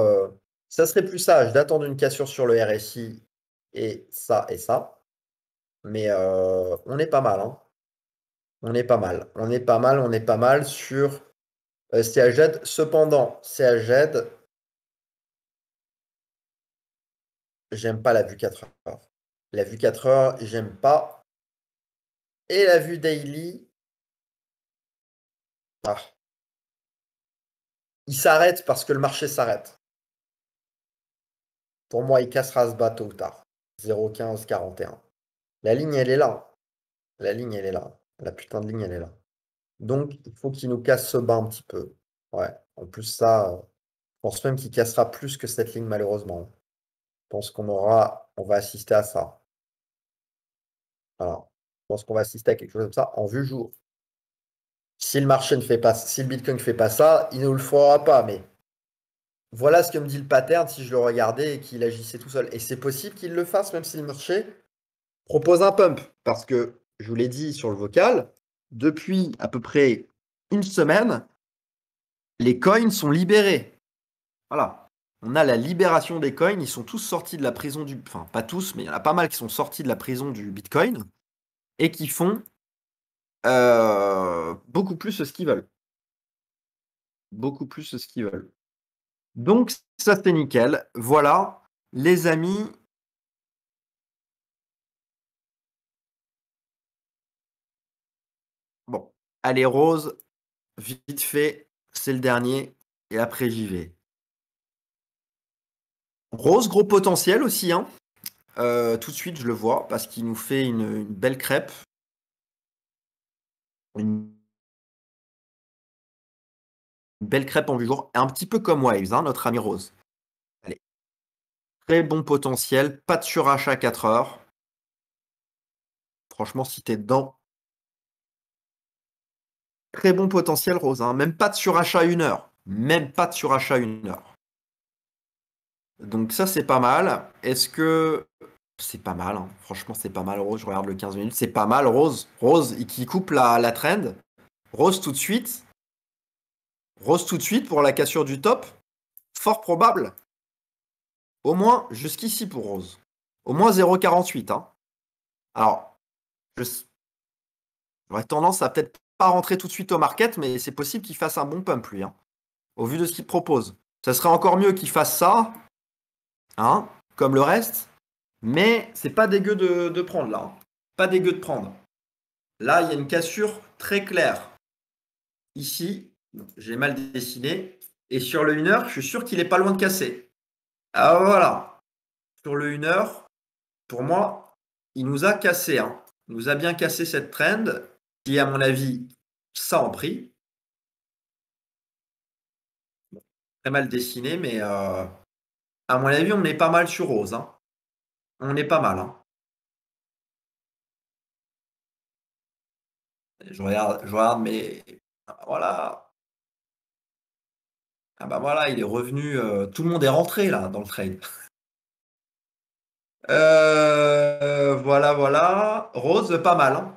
ça serait plus sage d'attendre une cassure sur le RSI et ça et ça. Mais on est pas mal, hein. On est pas mal. On est pas mal, on est pas mal sur CHZ. Cependant, CHZ, j'aime pas la vue 4 heures. La vue 4 heures, j'aime pas. Et la vue daily, ah, il s'arrête parce que le marché s'arrête. Pour moi, il cassera ce bas tôt ou tard. 0,1541. La ligne, elle est là. La ligne, elle est là. La putain de ligne, elle est là. Donc, il faut qu'il nous casse ce bas un petit peu. Ouais. En plus, ça, je pense même qu'il cassera plus que cette ligne, malheureusement. Je pense on va assister à ça. Voilà. Je pense qu'on va assister à quelque chose comme ça en vue jour. Si le marché ne fait pas, si le Bitcoin ne fait pas ça, il ne le fera pas. Mais voilà ce que me dit le pattern si je le regardais et qu'il agissait tout seul. Et c'est possible qu'il le fasse, même si le marché propose un pump. Parce que, je vous l'ai dit sur le vocal, depuis à peu près une semaine, les coins sont libérés. Voilà. On a la libération des coins. Ils sont tous sortis de la prison du... Enfin, pas tous, mais il y en a pas mal qui sont sortis de la prison du Bitcoin et qui font beaucoup plus ce qu'ils veulent. Beaucoup plus ce qu'ils veulent. Donc, ça, c'est nickel. Voilà, les amis. Bon, allez, Rose, vite fait, c'est le dernier. Et après, j'y vais. Rose, gros potentiel aussi, hein. Tout de suite, je le vois, parce qu'il nous fait une belle crêpe. Une belle crêpe en vue jour. Un petit peu comme Waves, hein, notre ami Rose. Allez, très bon potentiel. Pas de surachat à 4 heures. Franchement, si t'es dedans, très bon potentiel, Rose, hein. Même pas de surachat à 1 heure. Même pas de surachat 1 heure. Donc ça, c'est pas mal. Est-ce que... C'est pas mal, hein. Franchement, c'est pas mal, Rose. Je regarde le 15 minutes. C'est pas mal, Rose. Rose, qui coupe la trend. Rose tout de suite. Rose tout de suite pour la cassure du top. Fort probable. Au moins jusqu'ici pour Rose. Au moins 0,48. Hein. Alors, j'aurais tendance à peut-être pas rentrer tout de suite au market, mais c'est possible qu'il fasse un bon pump, lui. Hein, au vu de ce qu'il propose. Ça serait encore mieux qu'il fasse ça, hein, comme le reste. Mais c'est pas dégueu de prendre, là. Hein. Pas dégueu de prendre. Là, il y a une cassure très claire. Ici, j'ai mal dessiné. Et sur le 1 heure, je suis sûr qu'il est pas loin de casser. Ah voilà. Sur le 1 heure, pour moi, il nous a cassé. Hein. Il nous a bien cassé cette trend, qui, à mon avis, ça en prix. Très mal dessiné, mais à mon avis, on est pas mal sur Rose. Hein. On est pas mal. Hein. Je regarde, mais voilà. Ah bah voilà, il est revenu. Tout le monde est rentré là dans le trade. Voilà, voilà. Rose, pas mal. Hein.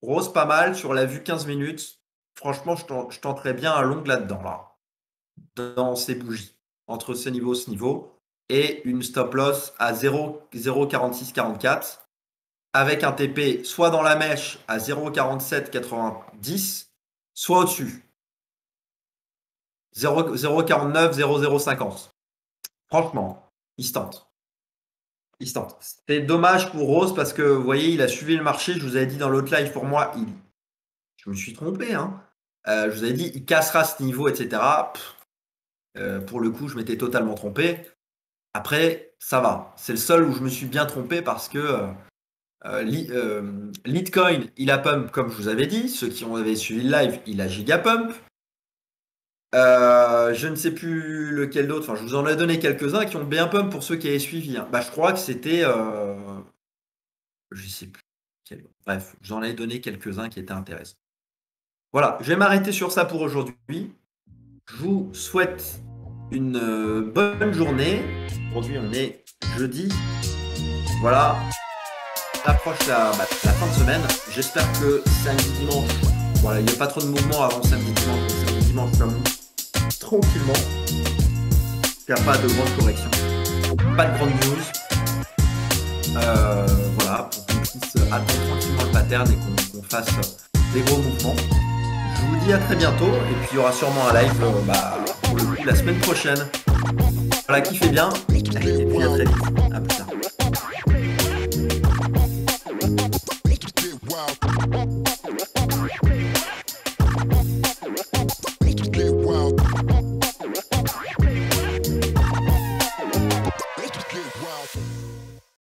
Rose, pas mal sur la vue 15 minutes. Franchement, je tenterais bien un long là-dedans, là. Dans ces bougies. Entre ce niveau. Et une stop loss à 0,4644. Avec un TP soit dans la mèche à 0,4790, soit au-dessus. 0,49, 0,050. Franchement, il se tente. Il se tente. C'est dommage pour Rose parce que, vous voyez, il a suivi le marché. Je vous avais dit dans l'autre live, pour moi, je me suis trompé. Hein. Je vous avais dit, il cassera ce niveau, etc. Pour le coup, je m'étais totalement trompé. Après, ça va. C'est le seul où je me suis bien trompé parce que Litecoin, il a pump comme je vous avais dit. Ceux qui avaient suivi le live, il a giga pump. Je ne sais plus lequel d'autre. Enfin, je vous en ai donné quelques-uns qui ont bien pump pour ceux qui avaient suivi. Hein. Bah, je crois que c'était... je sais plus. Bref, je vous en ai donné quelques-uns qui étaient intéressants. Voilà, je vais m'arrêter sur ça pour aujourd'hui. Je vous souhaite une bonne journée. Aujourd'hui, on est jeudi. Voilà. Approche la fin de semaine. J'espère que samedi, dimanche, voilà, il n'y a pas trop de mouvement avant samedi, dimanche. Samedi, dimanche, ça monte tranquillement. Il n'y a pas de grande correction. Pas de grande news. Voilà, pour qu'on puisse attendre tranquillement le pattern et qu'on fasse des gros mouvements. Je vous dis à très bientôt. Et puis il y aura sûrement un live pour le coup la semaine prochaine. Voilà, kiffez bien. Et puis à très vite. À plus tard.